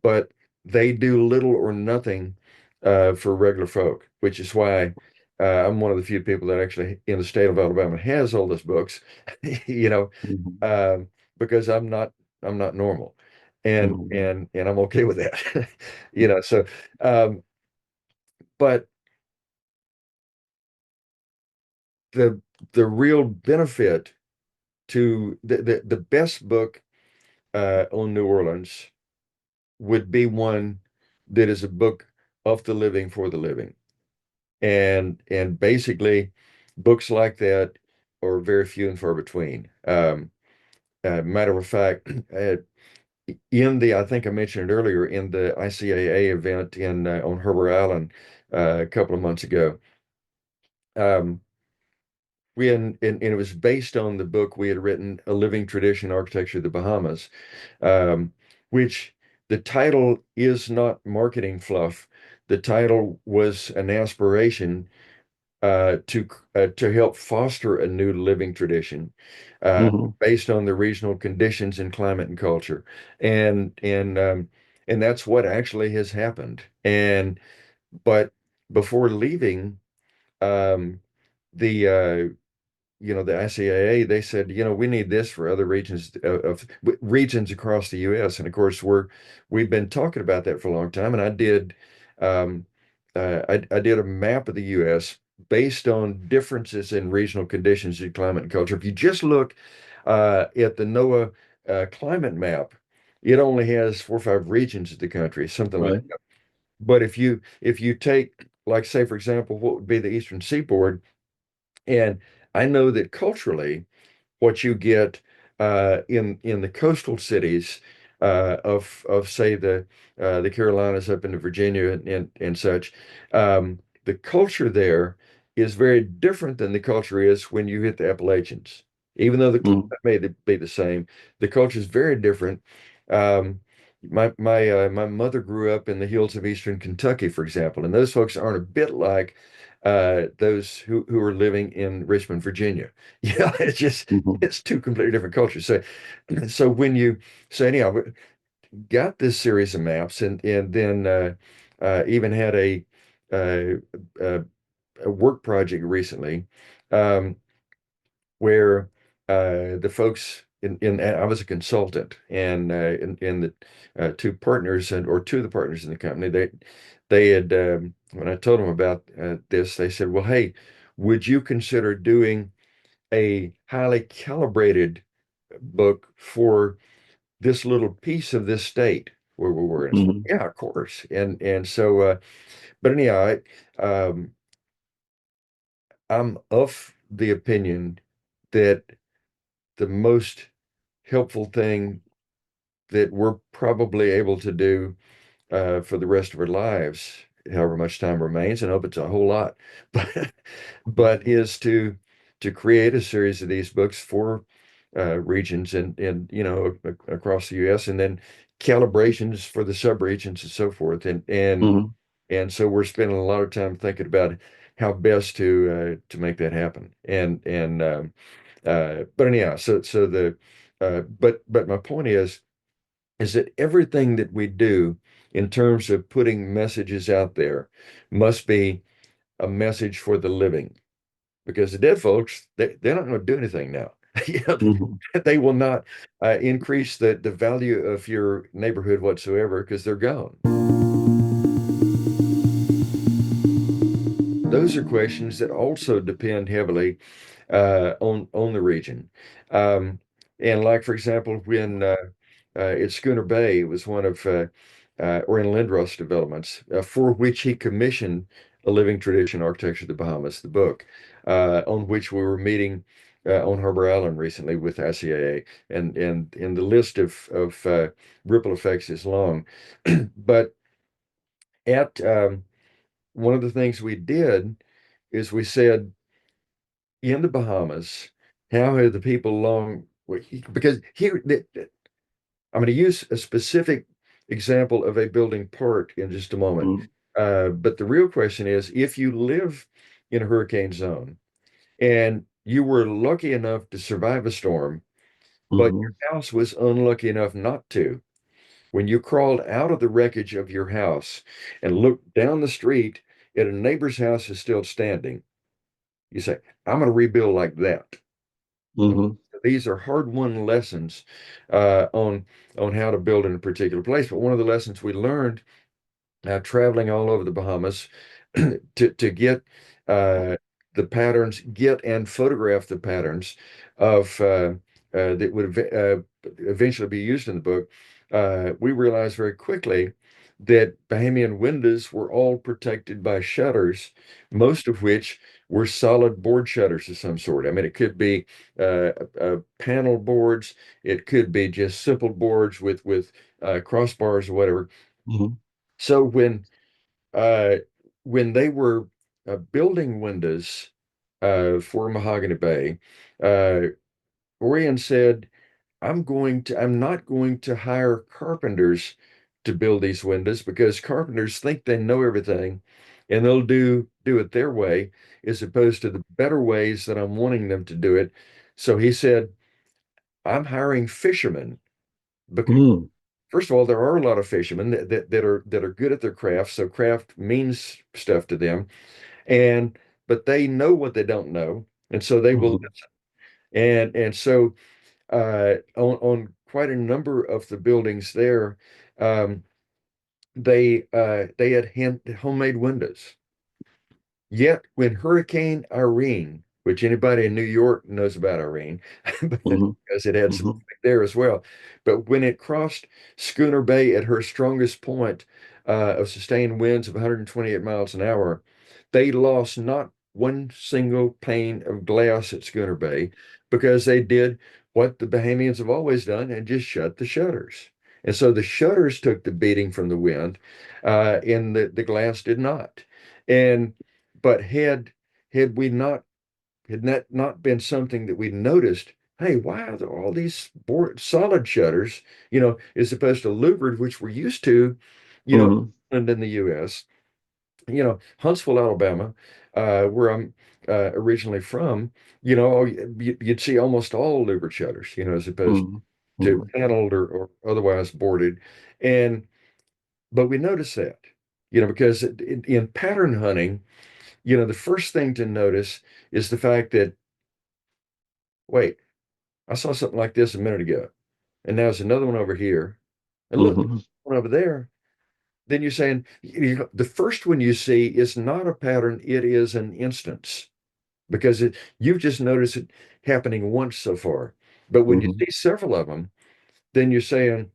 but they do little or nothing for regular folk, which is why I'm one of the few people that actually in the state of Alabama has all those books, you know, Hmm. um, because I'm not normal, and Hmm. and and I'm okay with that, So, um, but the the real benefit to the best book on New Orleans would be one that is a book of the living for the living. And basically books like that are very few and far between. Matter of fact, I think I mentioned it earlier in the ICAA event on Harbor Island a couple of months ago. Um, and it was based on the book we had written, A Living Tradition Architecture of the Bahamas, which the title is not marketing fluff. The title was an aspiration to help foster a new living tradition Hmm. based on the regional conditions and climate and culture, and that's what actually has happened. And but before leaving, um, the ICAA, they said, we need this for other regions of regions across the U.S. And of course, we've been talking about that for a long time. And um, I did a map of the U.S. based on differences in regional conditions in climate and culture. If you just look at the NOAA climate map, it only has 4 or 5 regions of the country, something like Right. that. But if you take, like, say, for example, what would be the Eastern Seaboard, and I know that culturally, what you get in the coastal cities of say the Carolinas up into Virginia and such, the culture there is very different than the culture is when you hit the Appalachians. Even though the climate Hmm. may be the same, the culture is very different. Um, my mother grew up in the hills of eastern Kentucky, for example, and those folks aren't a bit like those who are living in Richmond, Virginia. Yeah, Hmm. it's two completely different cultures. So when you say, anyhow, we got this series of maps, and then even had uh, a a work project recently, um, where the folks in I was a consultant, and in the two partners or two of the partners in the company, they had when I told them about this, they said, "Well, hey, would you consider doing a highly calibrated book for this little piece of this state where we were?" And I said, Hmm. "Yeah, of course." And so, but anyhow, I'm of the opinion that the most helpful thing that we're probably able to do for the rest of our lives, however much time remains, and I hope it's a whole lot, but is to create a series of these books for regions and across the U.S. and then calibrations for the subregions and so forth, Hmm. and so we're spending a lot of time thinking about how best to make that happen, but anyhow, so the but my point is that everything that we do in terms of putting messages out there must be a message for the living because the dead folks they're not going to do anything now. You know, Hmm. they will not increase the value of your neighborhood whatsoever because they're gone. Those are questions that also depend heavily on the region. Um, and like for example, when at Schooner Bay, it was one of Orion Lindros' developments for which he commissioned A Living Tradition Architecture of the Bahamas, the book, on which we were meeting on Harbor Island recently with ICAA, and the list of ripple effects is long, but at one of the things we did is we said in the Bahamas, how have the people long because here I'm going to use a specific example of a building part in just a moment. Hmm. But the real question is if you live in a hurricane zone and you were lucky enough to survive a storm, but Hmm. your house was unlucky enough not to, when you crawled out of the wreckage of your house and looked down the street and a neighbor's house is still standing, you say, I'm going to rebuild like that. Hmm. These are hard-won lessons on how to build in a particular place. But one of the lessons we learned traveling all over the Bahamas to get uh, the patterns, get and photograph the patterns of that would eventually be used in the book. We realized very quickly that Bahamian windows were all protected by shutters, most of which were solid board shutters of some sort. I mean, it could be panel boards, it could be just simple boards with crossbars or whatever. Hmm. So uh, when they were building windows for Mahogany Bay, uh, Orion said, I'm not going to hire carpenters to build these windows because carpenters think they know everything and they'll do it their way as opposed to the better ways that I'm wanting them to do it. So he said, I'm hiring fishermen. Hmm. First of all, there are a lot of fishermen that are good at their craft, so craft means stuff to them, and but they know what they don't know, and so they will Hmm. listen. And so on quite a number of the buildings there, um, they had homemade windows. Yet when Hurricane Irene, which anybody in New York knows about Irene, Hmm. because it had some Hmm. effect there as well, but when it crossed Schooner Bay at her strongest point of sustained winds of 128 miles an hour, they lost not one single pane of glass at Schooner Bay because they did what the Bahamians have always done and just shut the shutters. And so the shutters took the beating from the wind, and the glass did not. And but had we not had that not been something that we noticed, hey, why are there all these board solid shutters, as opposed to louvered, which we're used to, you know, Hmm. and in the US, Huntsville, Alabama, where I'm originally from, you'd see almost all louvered shutters, as opposed Hmm. to Hmm. paneled or otherwise boarded. And but we noticed that, because in pattern hunting, the first thing to notice is the fact that, wait, I saw something like this a minute ago, and now there's another one over here, and look, there's Hmm. one over there. Then you're saying the first one you see is not a pattern, it is an instance because you've just noticed it happening once so far. But when you Hmm. see several of them, then you're saying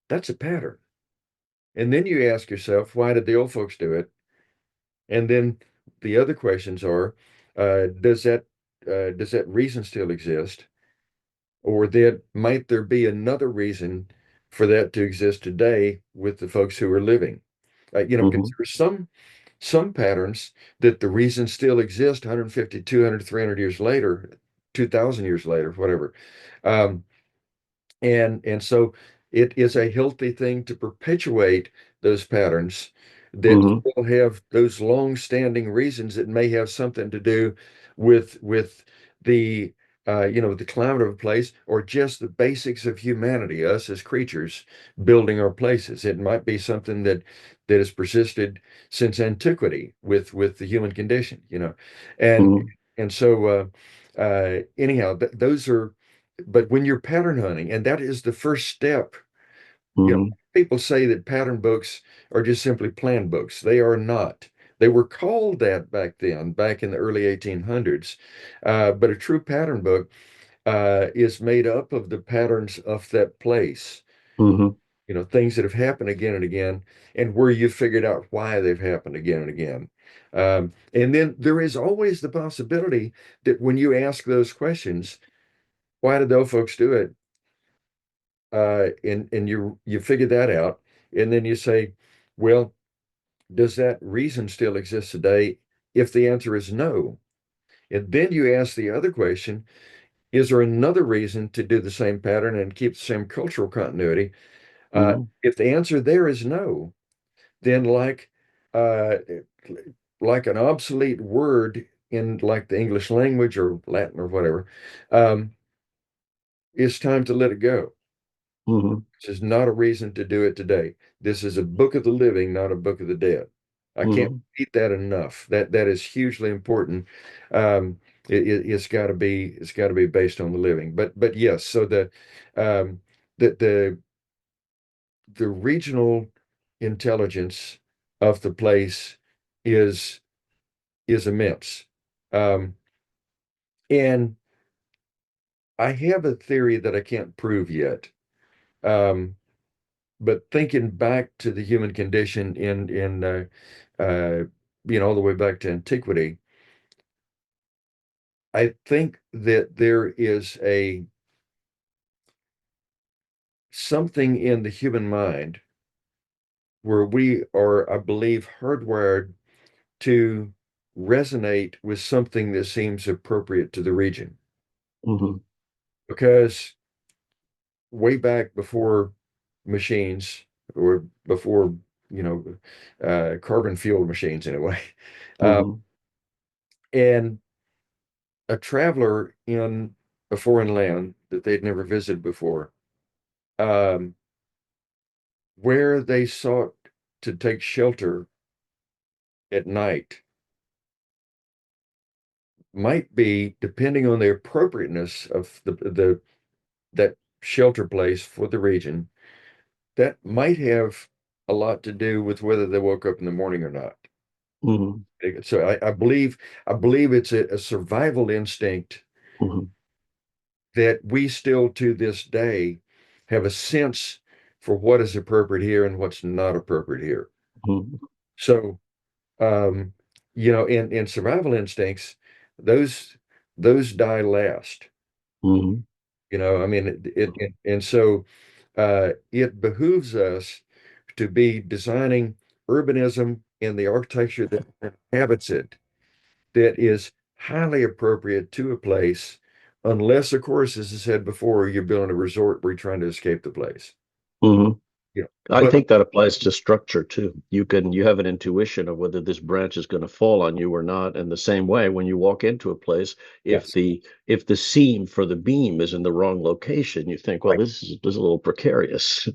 that's a pattern. And then you ask yourself, why did the old folks do it? And then the other questions are, does that reason still exist? or that might there be another reason for that to exist today with the folks who are living? Because Hmm. there are some patterns that the reason still exist 150, 200, 300 years later, 2000 years later, whatever. Um, and so it is a healthy thing to perpetuate those patterns that Hmm. still have those long-standing reasons that may have something to do with the the climate of a place, or just the basics of humanity, us as creatures building our places. It might be something that has persisted since antiquity with the human condition, and Hmm. anyhow, those are, but when you're pattern hunting, and that is the first step, you know, Hmm. people say that pattern books are just simply plan books. They are not. They were called that back then, back in the early 1800s. But a true pattern book is made up of the patterns of that place, Hmm. things that have happened again and again, and where you figured out why they've happened again and again. And then there is always the possibility that when you ask those questions, why did those folks do it? And you figure that out, and then you say, well, does that reason still exist today? If the answer is no, and then you ask the other question, is there another reason to do the same pattern and keep the same cultural continuity? Hmm. If the answer there is no, then uh, like an obsolete word in like the English language or Latin or whatever, um, it's time to let it go. Hmm. This is not a reason to do it today. This is a book of the living, not a book of the dead. I can't Hmm. repeat that enough. That is hugely important. It's got to be based on the living. But yes, so um, the the regional intelligence of the place is is immense. Um, and I have a theory that I can't prove yet. Um, but thinking back to the human condition uh, all the way back to antiquity, I think that there is a something in the human mind where we are, I believe, hardwired to resonate with something that seems appropriate to the region. Hmm. Because way back before machines, or before, you know, carbon fueled machines anyway, uh, Hmm. and a traveler in a foreign land that they'd never visited before, um, where they sought to take shelter at night might be, depending on the appropriateness of the that shelter place for the region, that might have a lot to do with whether they woke up in the morning or not. Hmm. So I believe it's a survival instinct Hmm. that we still to this day have a sense for what is appropriate here and what's not appropriate here. Hmm. So, um, in survival instincts, those those die last. Hmm. I mean, and so it behooves us to be designing urbanism and the architecture that inhabits it that is highly appropriate to a place, unless, of course, as I said before, you're building a resort where you're trying to escape the place. Hmm. Yeah. I But think that applies to structure too. You have an intuition of whether this branch is going to fall on you or not. And the same way, when you walk into a place, if yes, the seam for the beam is in the wrong location, you think, well, right. this is a little precarious.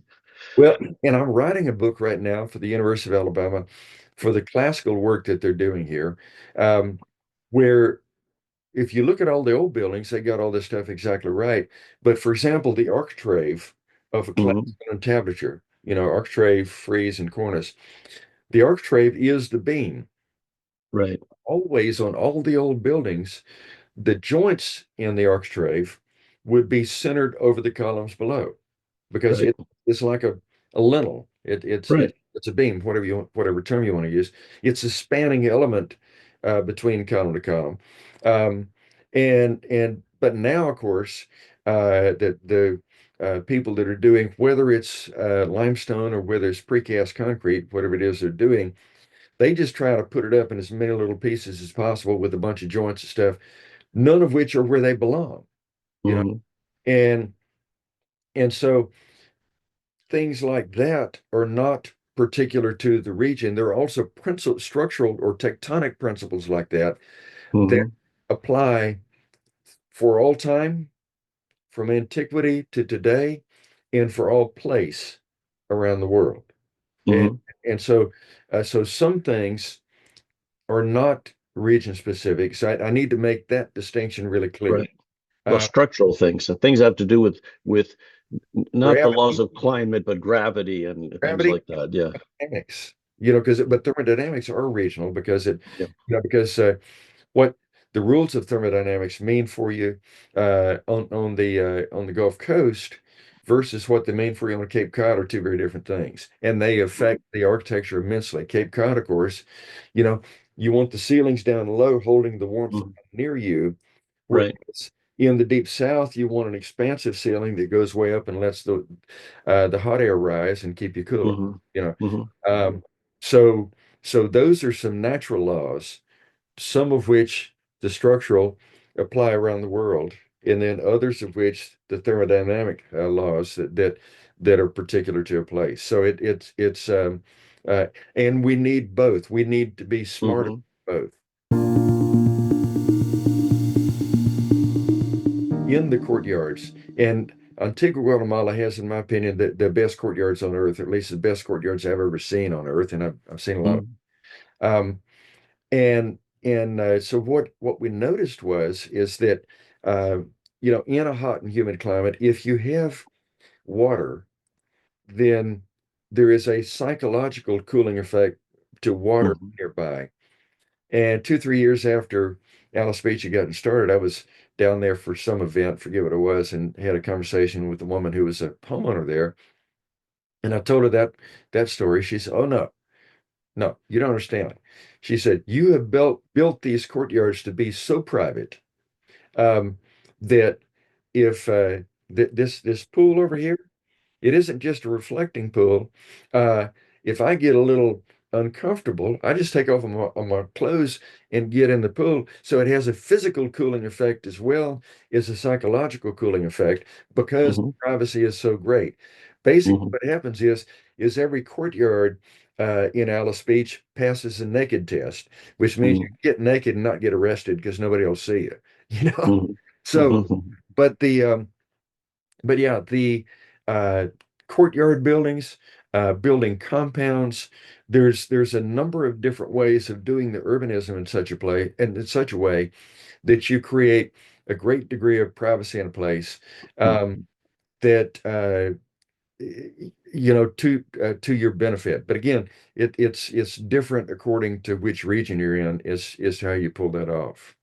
Well, and I'm writing a book right now for the University of Alabama for the classical work that they're doing here, um, where if you look at all the old buildings, they got all this stuff exactly right. But for example, the architrave of a classical Hmm. entablature, architrave, frieze, and cornice, the architrave is the beam. Right, Always on all the old buildings, the joints in the architrave would be centered over the columns below, because right, it's like a lintel. right. It's a beam, whatever term you want to use. It's a spanning element between column to column. Um, but now, of course, that the people that are doing, whether it's limestone or whether it's precast concrete, whatever it is they're doing, they just try to put it up in as many little pieces as possible with a bunch of joints and stuff, none of which are where they belong, you know. Hmm. And so things like that are not particular to the region. There are also principal structural or tectonic principles like that that Hmm. apply for all time, from antiquity to today, and for all place around the world. And Hmm. so some things are not region specific. So I need to make that distinction really clear. Right. Well, Uh, structural things, so things that have to do with not the laws Gravity, of climate, but gravity and things gravity like that. Yeah. dynamics, because but thermodynamics are regional because Yeah. because what the rules of thermodynamics mean for you on the Gulf Coast versus what they mean for you on Cape Cod are two very different things, and they Mhm. affect the architecture immensely. Cape Cod, of course, you know, you want the ceilings down low, holding the warmth Mhm. near you, Right. whereas in the deep south, you want an expansive ceiling that goes way up and lets the hot air rise and keep you cooler. Hmm. You know, Hmm. um, so those are some natural laws, some of which the structural apply around the world, and then others of which the thermodynamic laws that are particular to a place. So it's uh, and we need both. We need to be smart about Hmm. both. In the courtyards. And Antigua, Guatemala has, in my opinion, the best courtyards on earth, or at least the best courtyards I've ever seen on earth. And I've seen a lot of Hmm. um, so what we noticed is that uh, in a hot and humid climate, if you have water, then there is a psychological cooling effect to water Hmm. nearby. And 2, 3 years after Alice Beach had gotten started, I was down there for some event, forget what it was, and had a conversation with the woman who was a homeowner there. And I told her that story. She said, "Oh no, no, you don't understand." She said, "You have built these courtyards to be so private um, that if this pool over here, it isn't just a reflecting pool. Uh, if I get a little uncomfortable, I just take off on my clothes and get in the pool. So it has a physical cooling effect as well as a psychological cooling effect because Hmm. privacy is so great. Basically, Hmm. what happens is every courtyard in Alice Beach passes a naked test, which means you Hmm. get naked and not get arrested because nobody will see you. You know, Hmm. so Hmm. but yeah, the uh, courtyard buildings, building compounds. There's a number of different ways of doing the urbanism in such a play and in such a way that you create a great degree of privacy in a place um, that to your benefit. But again, it's different according to which region you're in. Is how you pull that off.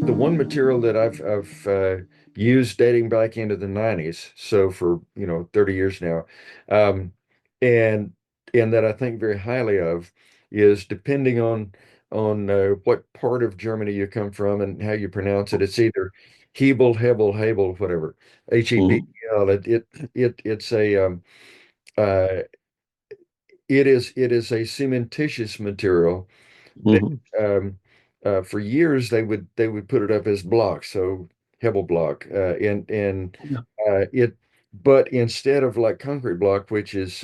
The one material that I've used dating back into the 90s, so for 30 years now, um, and that I think very highly of, is depending on what part of Germany you come from and how you pronounce it. It's either Hebel, Hebel, Hebel, whatever, Hmm. Hebel. It's a uh, it is a cementitious material that Hmm. um, for years they would put it up as blocks, so Hebel block, and Yeah. it. But instead of like concrete block, which is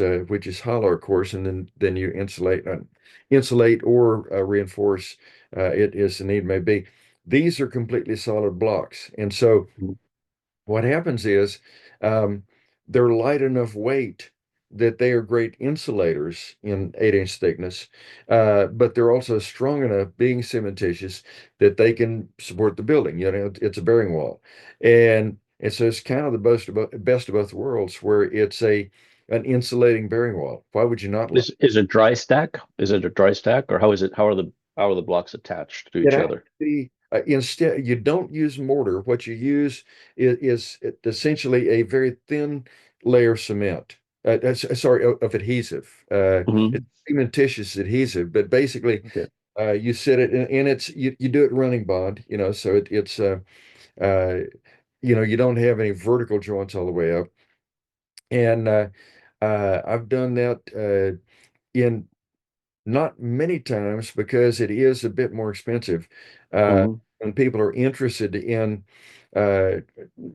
hollow, of course, and then you insulate or reinforce it as the need may be. These are completely solid blocks, and so what happens is um, they're light enough weight that they are great insulators in 8-inch thickness, but they're also strong enough, being cementitious, that they can support the building. It's a bearing wall, and so it's kind of the best of both worlds, where it's an insulating bearing wall. Why would you not like Is it dry stack? Is it a dry stack, or how is it? How are the blocks attached to it? each other? Actually, instead, you don't use mortar. What you use is essentially a very thin layer of cement. Sorry, of adhesive. It's Hmm. cementitious adhesive, but basically Okay. You sit it, and it's you do it running bond, so it's uh, you don't have any vertical joints all the way up, and I've done that in not many times because it is a bit more expensive. Uh, Hmm. when people are interested in uh,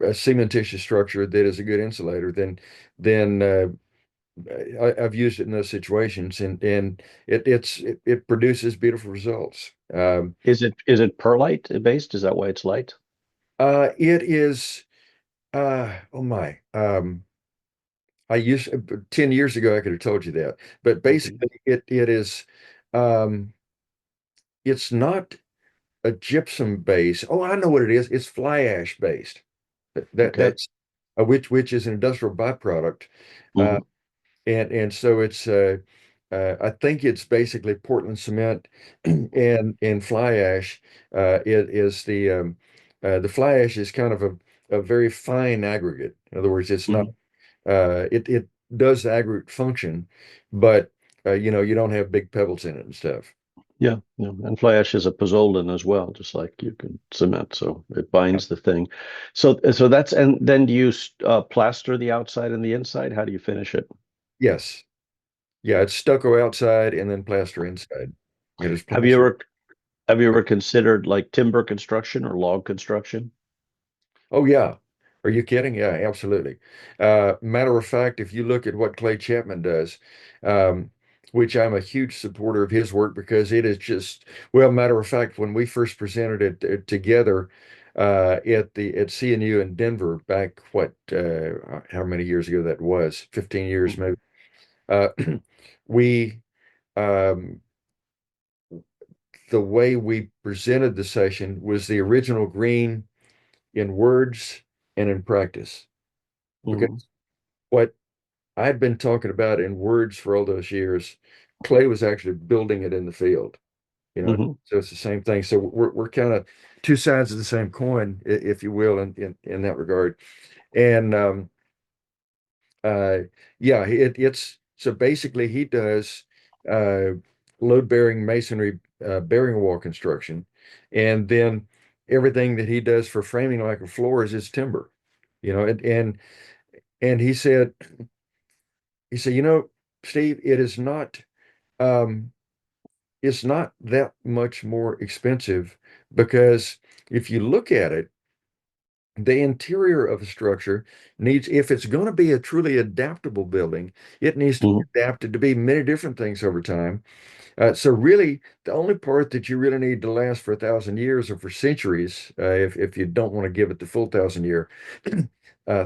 a cementitious structure that is a good insulator, then I've used it in those situations, and it produces beautiful results. Is it perlite based? Is that why it's light? It is oh my I used 10 years ago I could have told you that, but Okay. basically it is um, it's not a gypsum base. Oh, I know what it is. It's fly ash based. Okay. That's which is an industrial byproduct. Uh, Hmm. and so it's I think it's basically Portland cement and fly ash. It is the fly ash is kind of a very fine aggregate. In other words, it's not Hmm. it does the aggregate function, but you don't have big pebbles in it and stuff. Yeah, yeah. And fly ash is a pozzolana as well, just like you can cement, so it Yeah. binds the thing. So that's and then do you plaster the outside and the inside? How do you finish it? Yes. Yeah, it's stucco outside and then plaster inside. It's Have you plaster. ever have you ever considered like timber construction or log construction? Oh yeah. Are you kidding? Yeah, absolutely. Matter of fact, if you look at what Clay Chapman does, um, which I'm a huge supporter of his work because it is just, well, matter of fact, when we first presented it together at CNU in Denver back, how many years ago that was? 15 years Mhm. maybe. Uh, we um, the way we presented the session was the original green in words and in practice. Because Mhm. what I'd been talking about in words for all those years, Clay was actually building it in the field, you know. Mhm. So it's the same thing. So we're kind of two sides of the same coin, if you will, in that regard. And uh, yeah, it's so basically he does uh, load-bearing masonry bearing wall construction, and then everything that he does for framing like a floor is his timber, and he said, Steve, um, it's not that much more expensive because if you look at it, the interior of a structure needs, if it's going to be a truly adaptable building, it needs to Mhm. be adapted to be many different things over time. So really, the only part that you really need to last for 1,000 years or for centuries, if you don't want to give it the full 1,000 year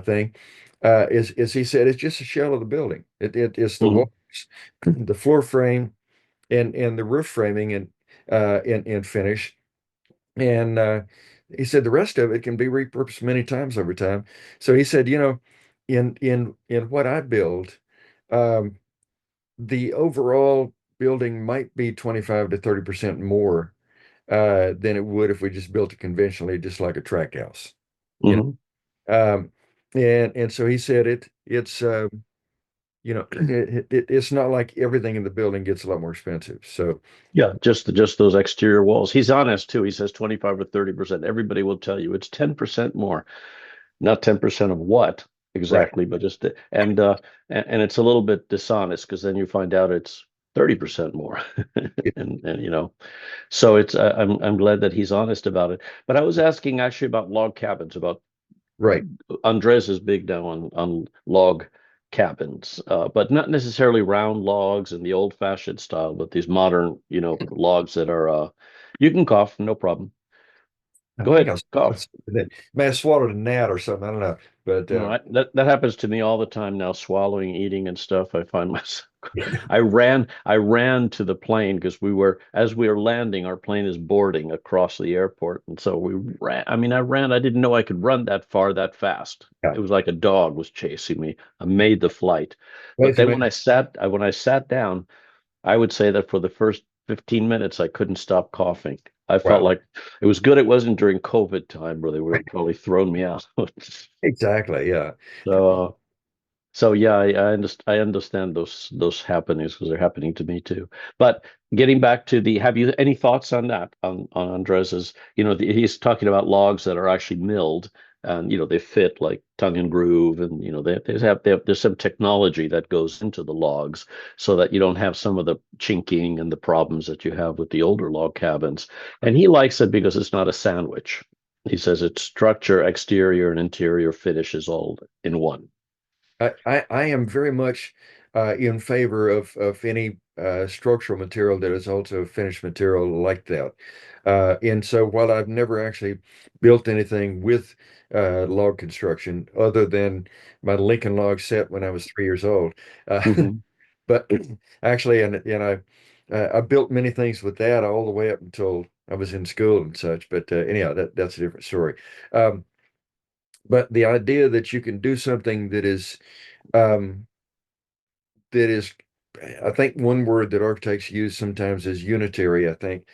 thing, is he said it's just a shell of the building. It's the walls, Mhm. the floor frame, and the roof framing and finish. And he said the rest of it can be repurposed many times over time. So he said, in what I build, um, the overall building might be 25 to 30% more than it would if we just built it conventionally, just like a tract house. You Mhm. know, and so he said it's it's not like everything in the building gets a lot more expensive. So Yeah, just those exterior walls. He's honest too. He says 25 or 30%. Everybody will tell you it's 10% more. Not 10% of what right. exactly, but just and it's a little bit dishonest because then you find out it's 30% more. Yeah, And so it's I'm glad that he's honest about it. But I was asking actually about log cabins, about right. Andres is big now on log cabins, but not necessarily round logs in the old-fashioned style, but these modern, logs that are you can cough, no problem. I Go think ahead, I cough. may have swallowed a gnat or something. I don't know, but No, that happens to me all the time now, swallowing, eating and stuff. I find myself I ran to the plane because as we were landing, our plane is boarding across the airport. And so we ran. I mean, I ran. I didn't know I could run that far that fast. yeah. It was like a dog was chasing me. I made the flight. But Thank you, then man. when I sat down, I would say that for the first 15 minutes, I couldn't stop coughing. I felt Wow. like it was good it wasn't during COVID time where they would have probably thrown me out. Exactly. Yeah. So So yeah, I understand those happenings because they're happening to me too. But getting back to the, have you any thoughts on that? On Andres's, he's talking about logs that are actually milled, and they fit like tongue and groove, and there's some technology that goes into the logs so that you don't have some of the chinking and the problems that you have with the older log cabins. And he likes it because it's not a sandwich. He says it's structure, exterior, and interior finishes all in one. I am very much in favor of any structural material that is also a finished material like that. And so while I've never actually built anything with log construction other than my Lincoln log set when I was 3 years old, Hmm. but actually, and I built many things with that all the way up until I was in school and such. But anyhow, that's a different story. Um, but the idea that you can do something um, that is, I think one word that architects use sometimes is unitary, I think.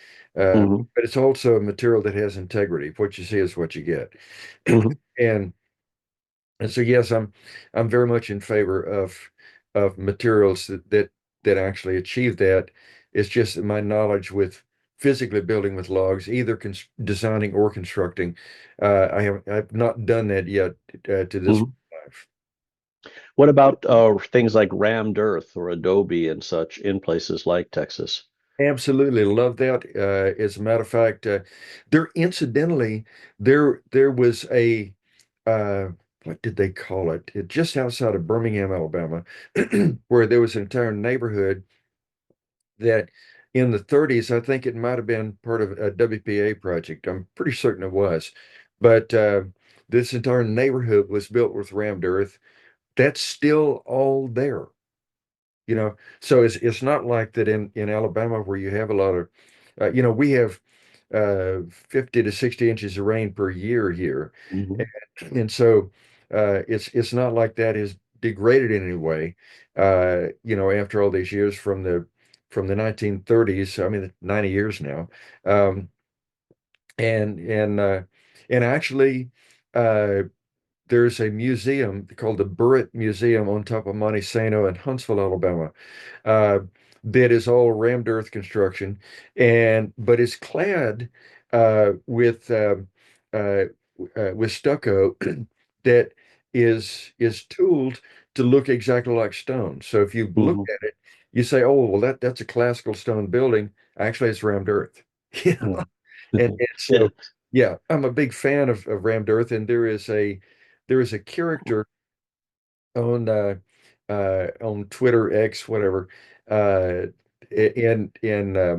Hmm. But it's also a material that has integrity. What you see is what you get. Hmm. And and so yes, I'm very much in favor of materials that actually achieve that. It's just that my knowledge with physically building with logs, either designing or constructing, I've not done that yet to this Hmm. point in life. What about things like rammed earth or adobe and such in places like Texas? Absolutely love that. As a matter of fact, there was a uh, what did they call it? Just outside of Birmingham, Alabama, where there was an entire neighborhood that in the 30s, I think it might have been part of a WPA project. I'm pretty certain it was, but this entire neighborhood was built with rammed earth. That's still all there. So it's not like that in Alabama where you have a lot of we have 50 to 60 inches of rain per year here, Hmm. and so it's not like that is degraded in any way, after all these years from the 1930s. I mean 90 years now. Um, and and uh, and actually, uh, there's a museum called the Burritt Museum on top of Monte Sano in Huntsville, Alabama, uh, that is all rammed earth construction, but it's clad uh, with um, uh, with stucco that is tooled to look exactly like stone. So if you look Hmm. at it, you say, "Oh, well, that's a classical stone building." Actually, it's rammed earth. Yeah. And Yeah. so, yeah, I'm a big fan of rammed earth, and there is a character on Twitter, X, whatever, uh, in uh,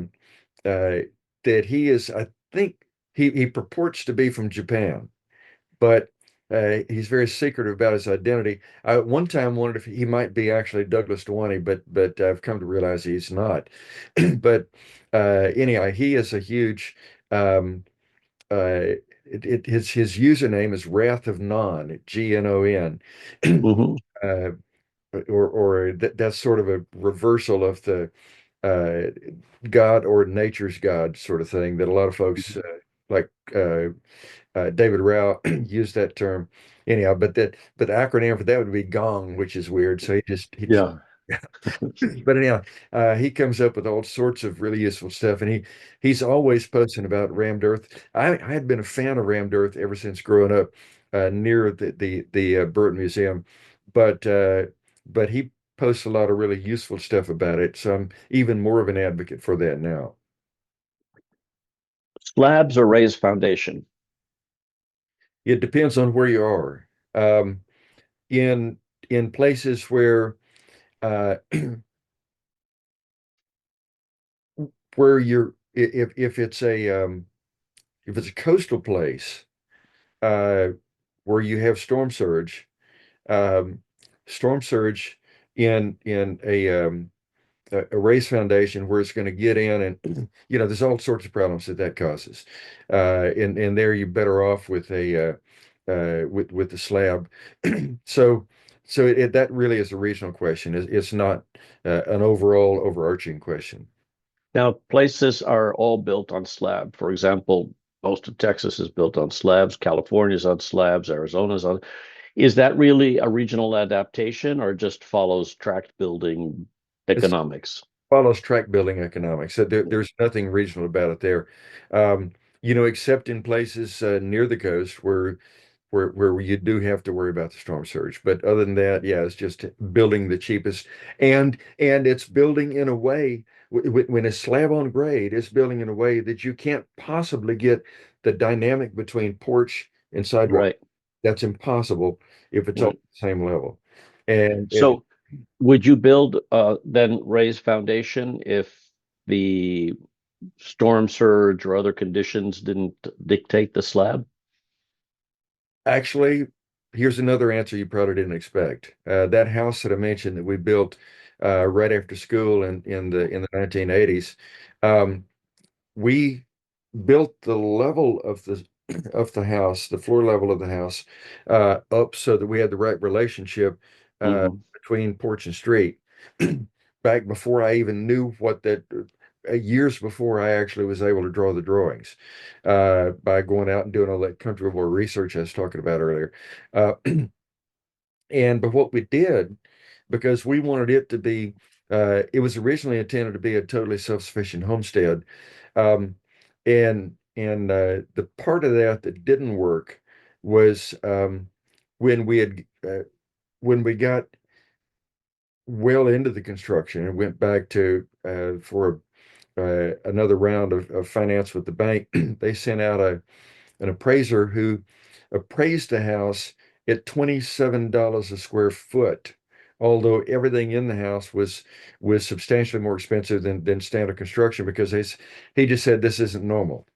that he is. I think he purports to be from Japan, but he's very secretive about his identity. I at one time wondered if he might be actually Douglas Duane, but I've come to realize he's not. But anyhow, he is a huge. His username is Wrath of Non, Gnon. Hmm. uh, or that's sort of a reversal of the uh, God or nature's God sort of thing that a lot of folks like David Rao used that term anyhow. But the acronym for that would be Gong, which is weird. So he just Yeah. but anyhow, he comes up with all sorts of really useful stuff, and he's always posting about rammed earth. I had been a fan of rammed earth ever since growing up near the Burton Museum, but uh, but he posts a lot of really useful stuff about it. So I'm even more of an advocate for that now. Slabs or raised foundation? It depends on where you are. Um, in in places uh, where you're if it's a coastal place uh, where you have um, storm surge in a raised foundation where it's going to get in, and there's all sorts of problems that causes. And there you're better off with with the slab. So that really is a regional question. It's not an overall overarching question. Now, places are all built on slab. For example, most of Texas is built on slabs. California's on slabs. Arizona's on. Is that really a regional adaptation or just follows tract building It economics? follows track building economics. So there's nothing regional about it there. Um, except in places near the coast where you do have to worry about the storm surge. But other than that, yeah, it's just building the cheapest, and it's building in a way when it's slab on grade, it's building in a way that you can't possibly get the dynamic between porch and sidewalk. Right, That's impossible if it's all right. the same level. And it So would you build then raise foundation if the storm surge or other conditions didn't dictate the slab? actually, here's another answer you probably didn't expect. That house that I mentioned that we built right after school in the 1980s. Um, we built the level of the house, the floor level of the house, up so that we had the right relationship Hmm. between porch and street. Back before I even knew what that, years before I actually was able to draw the drawings, by going out and doing all that comfortable research I was talking about earlier. Uh, but what we did, because we wanted it to be, it was originally intended to be a totally self-sufficient homestead. Um, the part of that that didn't work was when we had when we got well into the construction and went back to for another round of finance with the bank. They sent out an appraiser who appraised the house at $27 a square foot, although everything in the house was substantially more expensive than standard construction because he just said this isn't normal.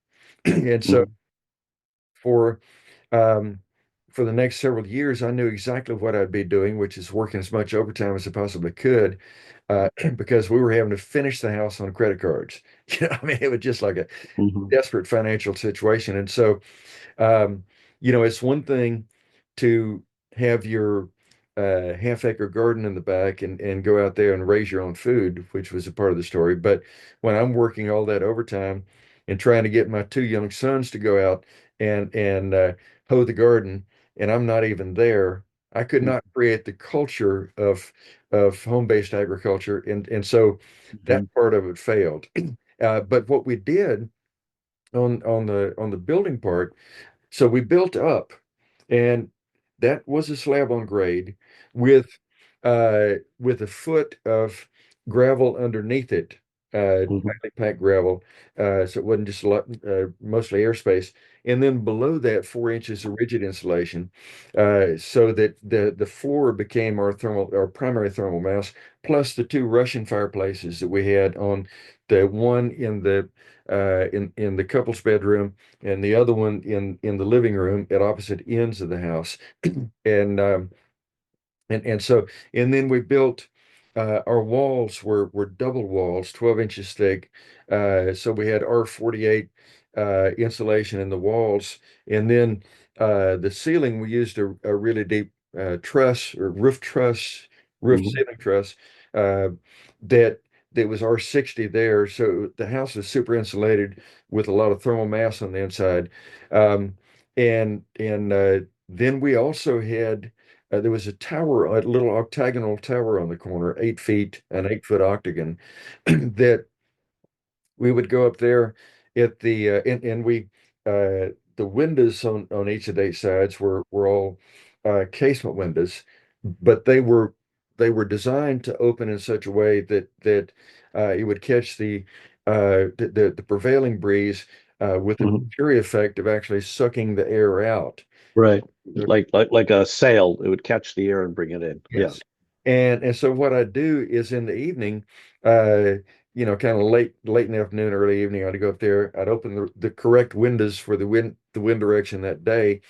And so Hmm. for um, for the next several years, I knew exactly what I'd be doing, which is working as much overtime as I possibly could, because we were having to finish the house on credit cards. I mean, it was just like a Hmm. desperate financial situation. And so um, it's one thing to have your half-acre garden in the back and go out there and raise your own food, which was a part of the story. But when I'm working all that overtime and trying to get my two young sons to go out and hoe the garden, and I'm not even there, I could not create the culture of home-based agriculture, and so that Hmm. part of it failed. But what we did on the building part, so we built up, and that was a slab on grade with a foot of gravel underneath it, Hmm. tightly packed gravel, so it wasn't just a lot, mostly airspace. And then below that, 4 inches of rigid insulation, so that the floor became our primary thermal mass, plus the two Russian fireplaces that we had on the one in the couple's bedroom and the other one in the living room at opposite ends of the house. And and so and then we built our walls were double walls, 12 inches thick. So we had R48 insulation in the walls, and then the ceiling we used a really deep truss or roof Hmm. ceiling truss, uh, that that was R60 there. So the house was super insulated with a lot of thermal mass on the inside. And then we also had there was a tower, a little octagonal tower on the corner, 8 feet, an 8 foot octagon, that we would go up there at and we the windows on each of the 8 sides were all casement windows, but they were designed to open in such a way that it would catch the prevailing breeze with the Hmm. Venturi effect of actually sucking the air out. Right. Like a sail, it would catch the air and bring it in. Yeah. Yes. And so what I do is in the evening, kind of late in the afternoon, early evening, I'd go up there, I'd open the correct windows for the wind direction that day,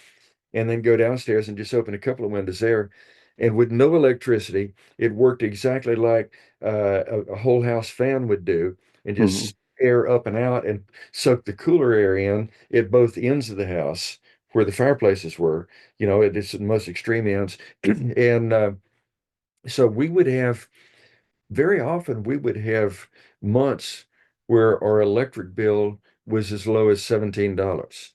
and then go downstairs and just open a couple of windows there. And with no electricity, it worked exactly like a whole house fan would do, and Hmm. just air up and out and suck the cooler air in at both ends of the house where the fireplaces were. It's the most extreme ends. And so very often we would have months where our electric bill was as low as $17.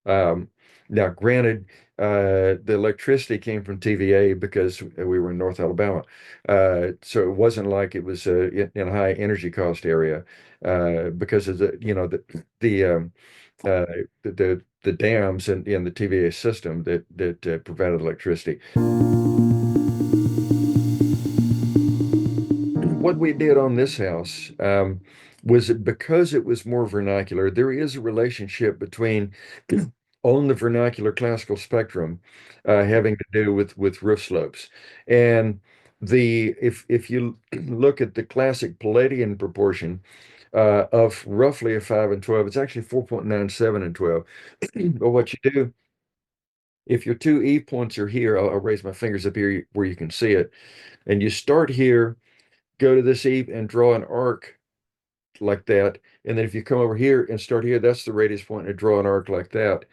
Um, Now, granted, the electricity came from TVA because we were in North Alabama. So it wasn't like it was in a high energy cost area because of the uh, the dams in the TVA system that provided electricity. What we did on this house was because it was more vernacular, there is a relationship between on the vernacular classical spectrum having to do with roof slopes. And the if you look at the classic Palladian proportion of roughly a 5 and 12, it's actually 4.97 and 12. But what you do, if your two E points are here, I'll raise my fingers up here where you can see it, and you start here, go to this E and draw an arc like that. And then if you come over here and start here, that's the radius point and draw an arc like that.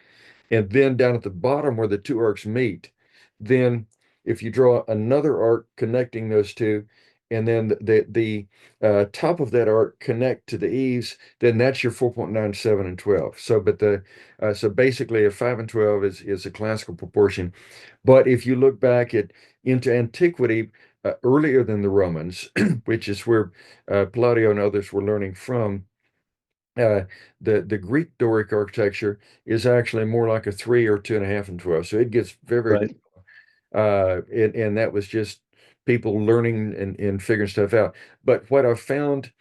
And then down at the bottom where the two arcs meet, then if you draw another arc connecting those two, and then the top of that arc connect to the eaves, then that's your 4.97 and 12. So basically a 5 and 12 is a classical proportion. But if you look back at into antiquity, earlier than the Romans, which is where Palladio and others were learning from, uh, the Greek Doric architecture is actually more like a 3 or 2.5 and 12. So it gets very, very, Right. and that was just people learning and figuring stuff out. But what I've found,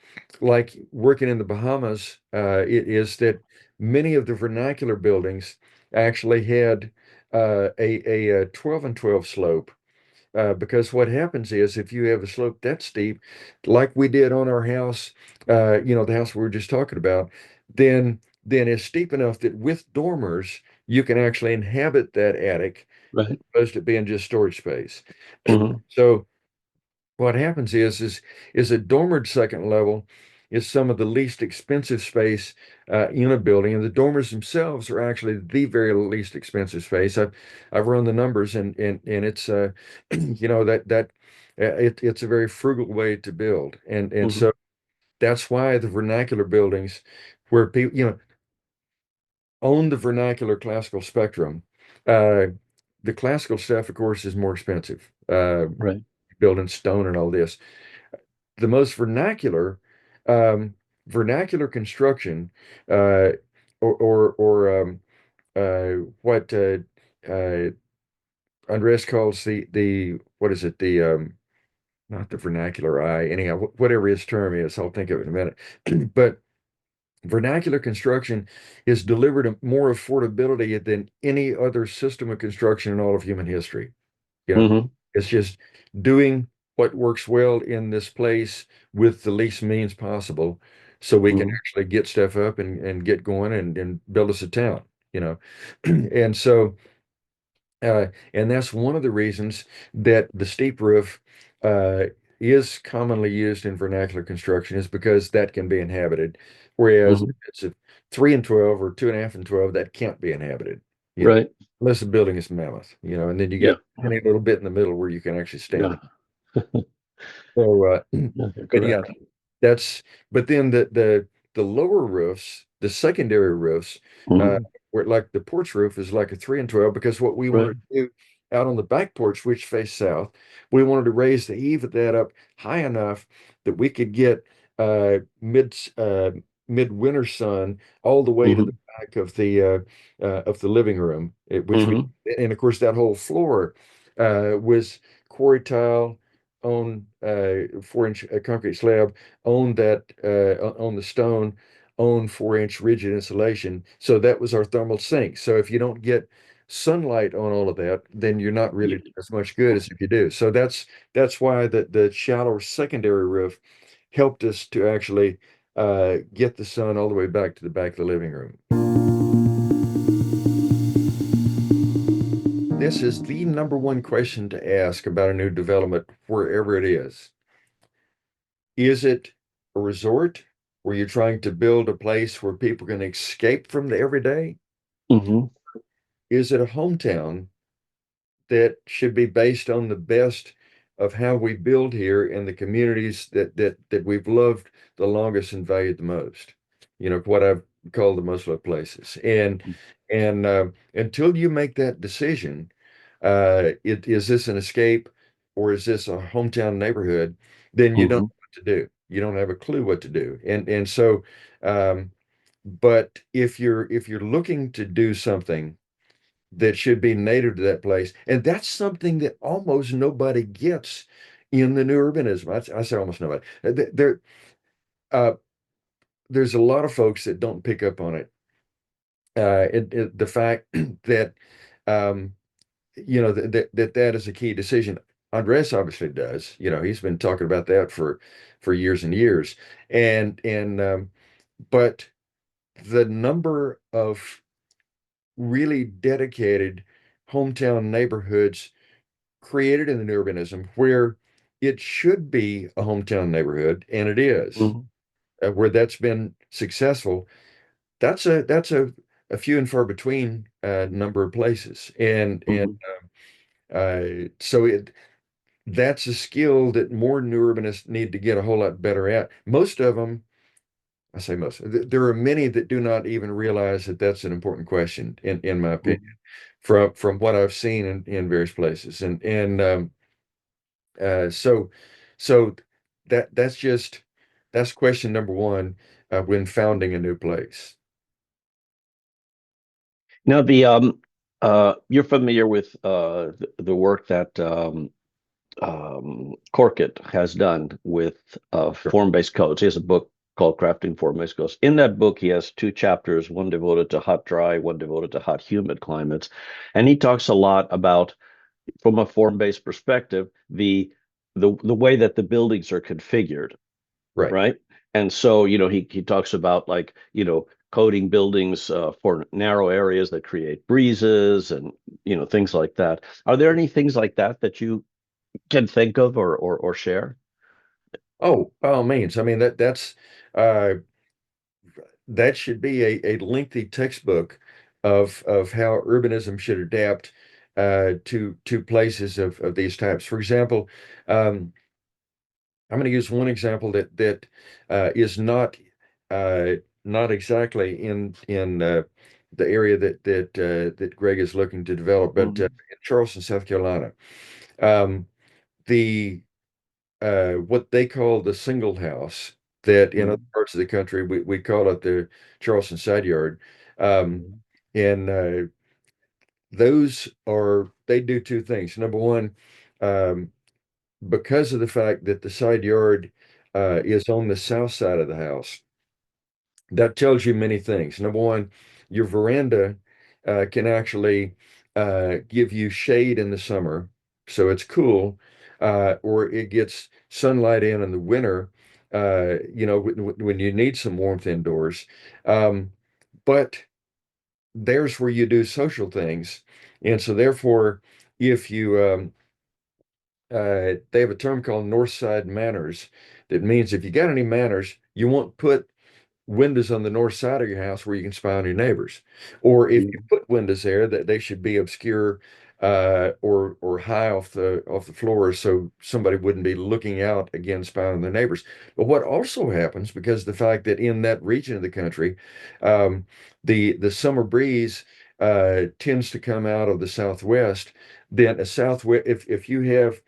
like working in the Bahamas, it is that many of the vernacular buildings actually had a 12 and 12 slope because what happens is if you have a slope that steep, like we did on our house, the house we were just talking about, then it's steep enough that with dormers, you can actually inhabit that attic Right. opposed to being just storage space. Hmm. So what happens is a dormered second level is some of the least expensive space in a building, and the dormers themselves are actually the very least expensive space. I've run the numbers, and it's it's a very frugal way to build, and Hmm. so that's why the vernacular buildings where people own the vernacular classical spectrum. Uh, the classical stuff, of course, is more expensive. Right. Built in stone and all this. The most um, vernacular construction, uh, what Andres calls the what is it not the vernacular eye anyhow whatever his term is, I'll think of it in a minute. But vernacular construction is delivered more affordability than any other system of construction in all of human history. You know, Hmm. it's just doing what works well in this place with the least means possible so we can Hmm. actually get stuff up and get going and build us a town, you know. And so and that's one of the reasons that the steep roof uh, is commonly used in vernacular construction is because that can be inhabited. Whereas Hmm. if it's a 3 and 12 or 2.5 and 12, that can't be inhabited, you know, Right. unless the building is mammoth, you know, and then you Yeah. got any little bit in the middle where you can actually stand Yeah. it. So, Yeah. but yeah, Correct. that's but then the lower roofs, the secondary roofs, uh, Hmm. where like the porch roof is like a 3 and 12 because what we Right. wanted to do out on the back porch, which faced south, we wanted to raise the eave of that up high enough that we could get midwinter sun all the way to the Hmm. back of the living room, which we Hmm. and of course that whole floor was quarry tile on 4-inch concrete slab on that on the stone on 4-inch rigid insulation. So that was our thermal sink. So if you don't get sunlight on all of that, then you're not really doing as much good as if you do. So that's why the shallower secondary roof helped us to actually get the sun all the way back to the back of the living room. This is the number one question to ask about a new development, wherever it is. Is it a resort where you're trying to build a place where people can escape from the everyday? Hmm. Is it a hometown that should be based on the best of how we build here in the communities that we've loved the longest and valued the most? You know, what I've called the most loved places. And until you make that decision, is this an escape or is this a hometown neighborhood? Then you don't know Hmm. what to do. You don't have a clue what to do. And so, um, but if you're looking to do something that should be native to that place, and that's something that almost nobody gets in the new urbanism. I say almost nobody. Uh, there's a lot of folks that don't pick up on it. The fact that um, that is a key decision. Andres obviously does. He's been talking about that for years and years, and but the number of really dedicated hometown neighborhoods created in the urbanism where it should be a hometown neighborhood, and it is, Hmm. where that's been successful. That's a few and far between number of places, and Hmm. so that's a skill that more new urbanists need to get a whole lot better at. Most of them, I say most, there are many that do not even realize that that's an important question, in my opinion, Hmm. from what I've seen in various places, and so that's question number one when founding a new place. Now, you're familiar with the work that Corkett has done with Sure. form-based codes. He has a book called Crafting Form-Based Codes. In that book, he has two chapters, one devoted to hot, dry, one devoted to hot, humid climates. And he talks a lot about, from a form-based perspective, the way that the buildings are configured, Right. right? And so, he talks about, like, coding buildings for narrow areas that create breezes and, things like that. Are there any things like that that you can think of or share? Oh, by all means. I mean, uh, that should be a lengthy textbook of how urbanism should adapt to places of these types. For example, um, I'm going to use one example that is uh, not exactly in the area that Greg is looking to develop, but in Mhm. Charleston, South Carolina, um, the what they call the single house, that in other Mhm. parts of the country we call it the Charleston side yard. Um, Mhm. and they do two things. Number one, um, because of the fact that the side yard is on the south side of the house, that tells you many things. Number one, your veranda can actually give you shade in the summer, so it's cool, or it gets sunlight in the winter, when you need some warmth indoors. Um, but there's where you do social things. And so, therefore, if they have a term called North Side manners. That means if you got any manners, you won't put windows on the north side of your house where you can spy on your neighbors. Or if you Mhm. put windows there, that they should be obscure or high off the floor so somebody wouldn't be looking out again spying on their neighbors. But what also happens, because of the fact that in that region of the country, um, the summer breeze tends to come out of the southwest, then a southwest if you have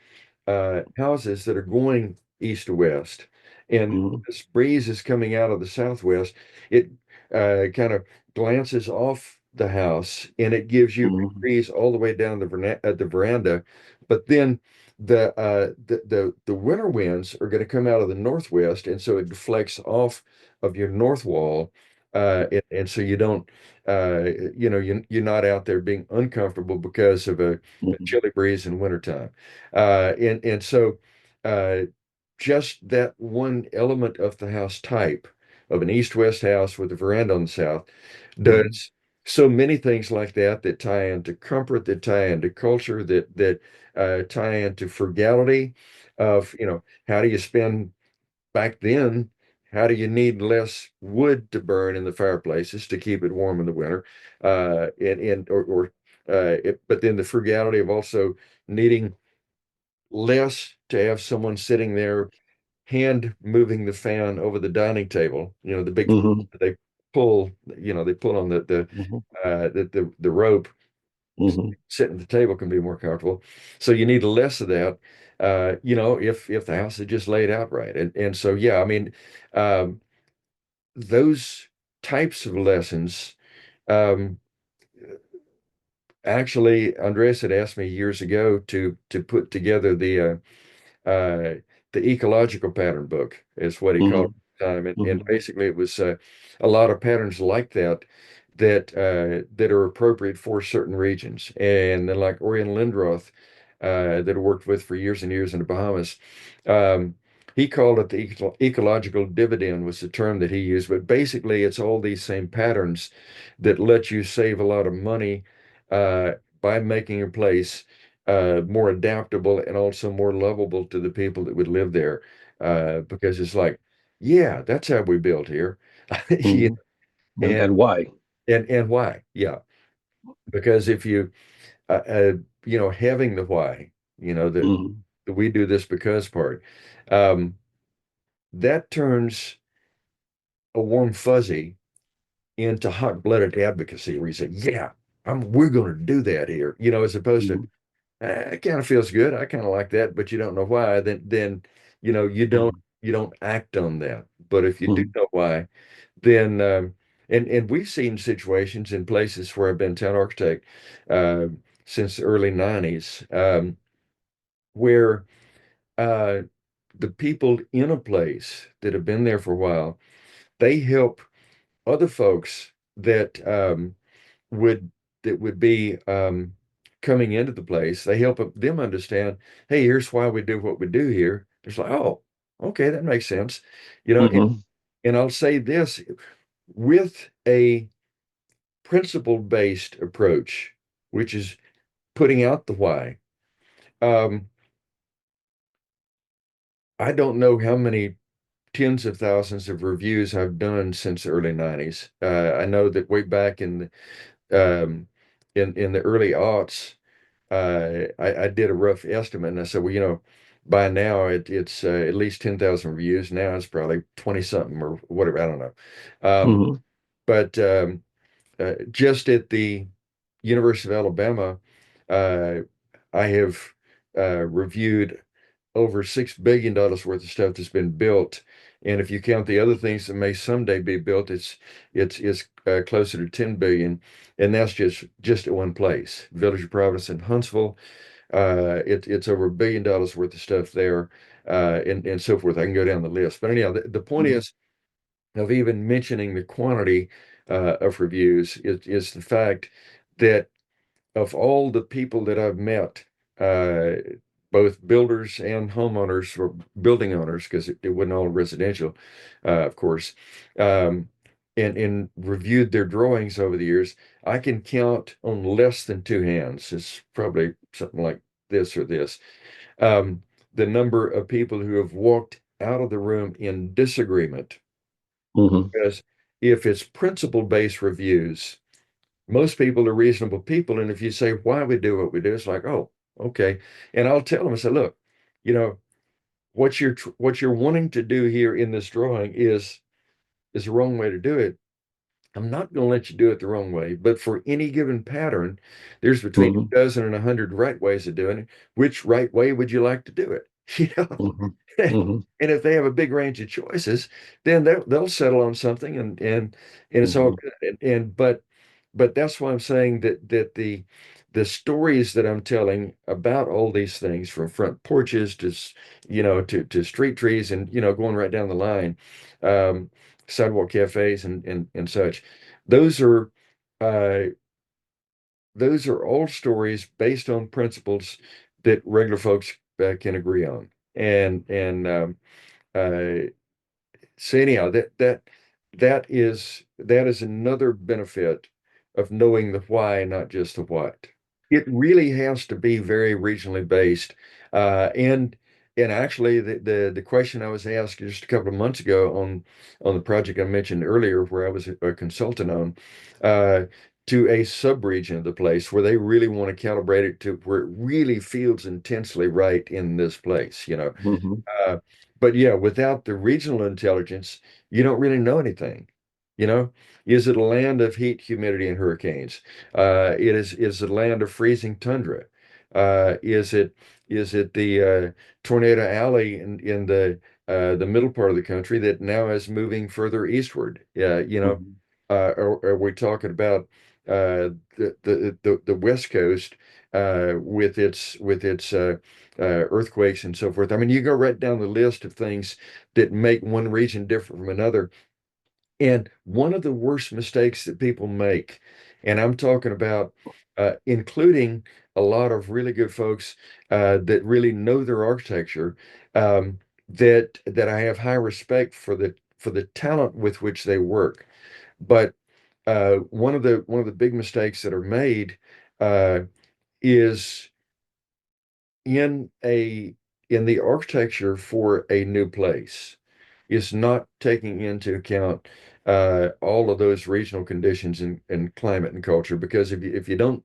houses that are going east to west, and Mhm. this breeze is coming out of the southwest. It kind of glances off the house, and it gives you a Mhm. breeze all the way down the veranda. But then the winter winds are going to come out of the northwest, and so it deflects off of your north wall, and so you don't. You're not out there being uncomfortable because of a Mhm. chilly breeze in wintertime. And so uh, just that one element of the house type of an east-west house with a veranda on the south Mhm. does so many things like that tie into comfort, that tie into culture, that tie into frugality of, how do you spend back then? How do you need less wood to burn in the fireplaces to keep it warm in the winter? And or but then the frugality of also needing less to have someone sitting there hand moving the fan over the dining table, the big Mhm. they pull, they pull on Hmm. the rope. Hmm. Sitting at the table can be more comfortable. So you need less of that, if the house is just laid out right. And so, yeah, I mean, um, those types of lessons, um, actually, Andreas had asked me years ago to put together uh, the ecological pattern book is what he called Hmm. it at the time, and Hmm. basically it was a lot of patterns like that are appropriate for certain regions, and then like Oriental Lindroth, that I worked with for years and years in the Bahamas. Um, he called it the ecological dividend was the term that he used, but basically it's all these same patterns that let you save a lot of money uh, by making a place more adaptable and also more lovable to the people that would live there. Because it's like, yeah, that's how we built here. You Hmm. know, And why? and why? Yeah, because if you having the why, Hmm. the we do this because part, um, that turns a warm fuzzy into hot-blooded advocacy where you say, yeah, we're going to do that here, as opposed to, Hmm. it kind of feels good. I kind of like that, but you don't know why. Then you don't act on that. But if you do Hmm. know why, then and we've seen situations in places where I've been town architect uh, since the early '90s, where uh, the people in a place that have been there for a while, they help other folks would would be coming into the place. They help them understand, hey, here's why we do what we do here. It's like, oh, okay, that makes sense. You know, and, Hmm. and I'll say this with a principle-based approach, which is putting out the why. Um, I don't know how many tens of thousands of reviews I've done since the early '90s. I know that way back in the early aughts, I did a rough estimate, and I said, well, by now it's at least 10,000 reviews. Now it's probably 20 something or whatever. I don't know. Um, Hmm. but just at the University of Alabama, uh, I have reviewed over $6 billion worth of stuff that's been built. And if you count the other things that may someday be built, it's closer to 10 billion, and that's just at one place. Village of Providence in Huntsville, it's over $1 billion worth of stuff there, and so forth. I can go down the list, but anyhow, the point Hmm. is of even mentioning the quantity of reviews is the fact that of all the people that I've met, uh, both builders and homeowners or building owners, because it wasn't all residential, of course, um, and reviewed their drawings over the years, I can count on less than two hands. It's probably something like this or this. Um, the number of people who have walked out of the room in disagreement. Hmm. Because if it's principle-based reviews, most people are reasonable people. And if you say why we do what we do, it's like, oh, okay. And I'll tell them, I say, look, you know, what you're wanting to do here in this drawing is the wrong way to do it. I'm not going to let you do it the wrong way, but for any given pattern, there's between Hmm. a dozen and 100 right ways of doing it. Which right way would you like to do it? You know, Hmm. Hmm. and if they have a big range of choices, then they'll settle on something, and it's all Hmm. good. But that's why I'm saying that the stories that I'm telling about all these things, from front porches to street trees, and going right down the line, um, sidewalk cafes and such. Those are uh, those are all stories based on principles that regular folks can agree on. And uh, so anyhow, that is another benefit of knowing the why, not just the what. It really has to be very regionally based. And actually, the question I was asked just a couple of months ago on the project I mentioned earlier, where I was a consultant on, to a sub-region of the place where they really want to calibrate it to where it really feels intensely right in this place. Hmm. Uh, but yeah, without the regional intelligence, you don't really know anything. You know, is it a land of heat, humidity, and hurricanes? Is it a land of freezing tundra? Is it the tornado alley in the middle part of the country that now is moving further eastward? Mhm. Are we talking about the West Coast with its earthquakes and so forth? I mean, you go right down the list of things that make one region different from another. And one of the worst mistakes that people make, and I'm talking about including a lot of really good folks that really know their architecture, that I have high respect for the talent with which they work. But one of the big mistakes that are made uh, is in a in the architecture for a new place is not taking into account all of those regional conditions and climate and culture. Because if you don't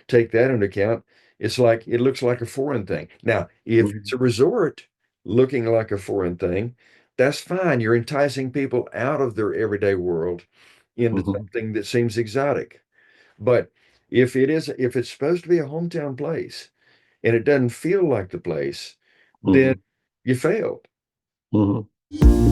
take that into account, it's like it looks like a foreign thing. Now, if it's a Mhm. resort looking like a foreign thing, that's fine. You're enticing people out of their everyday world into Mhm. something that seems exotic. But if it's supposed to be a hometown place and it doesn't feel like the place, then Mhm. you failed. Mhm.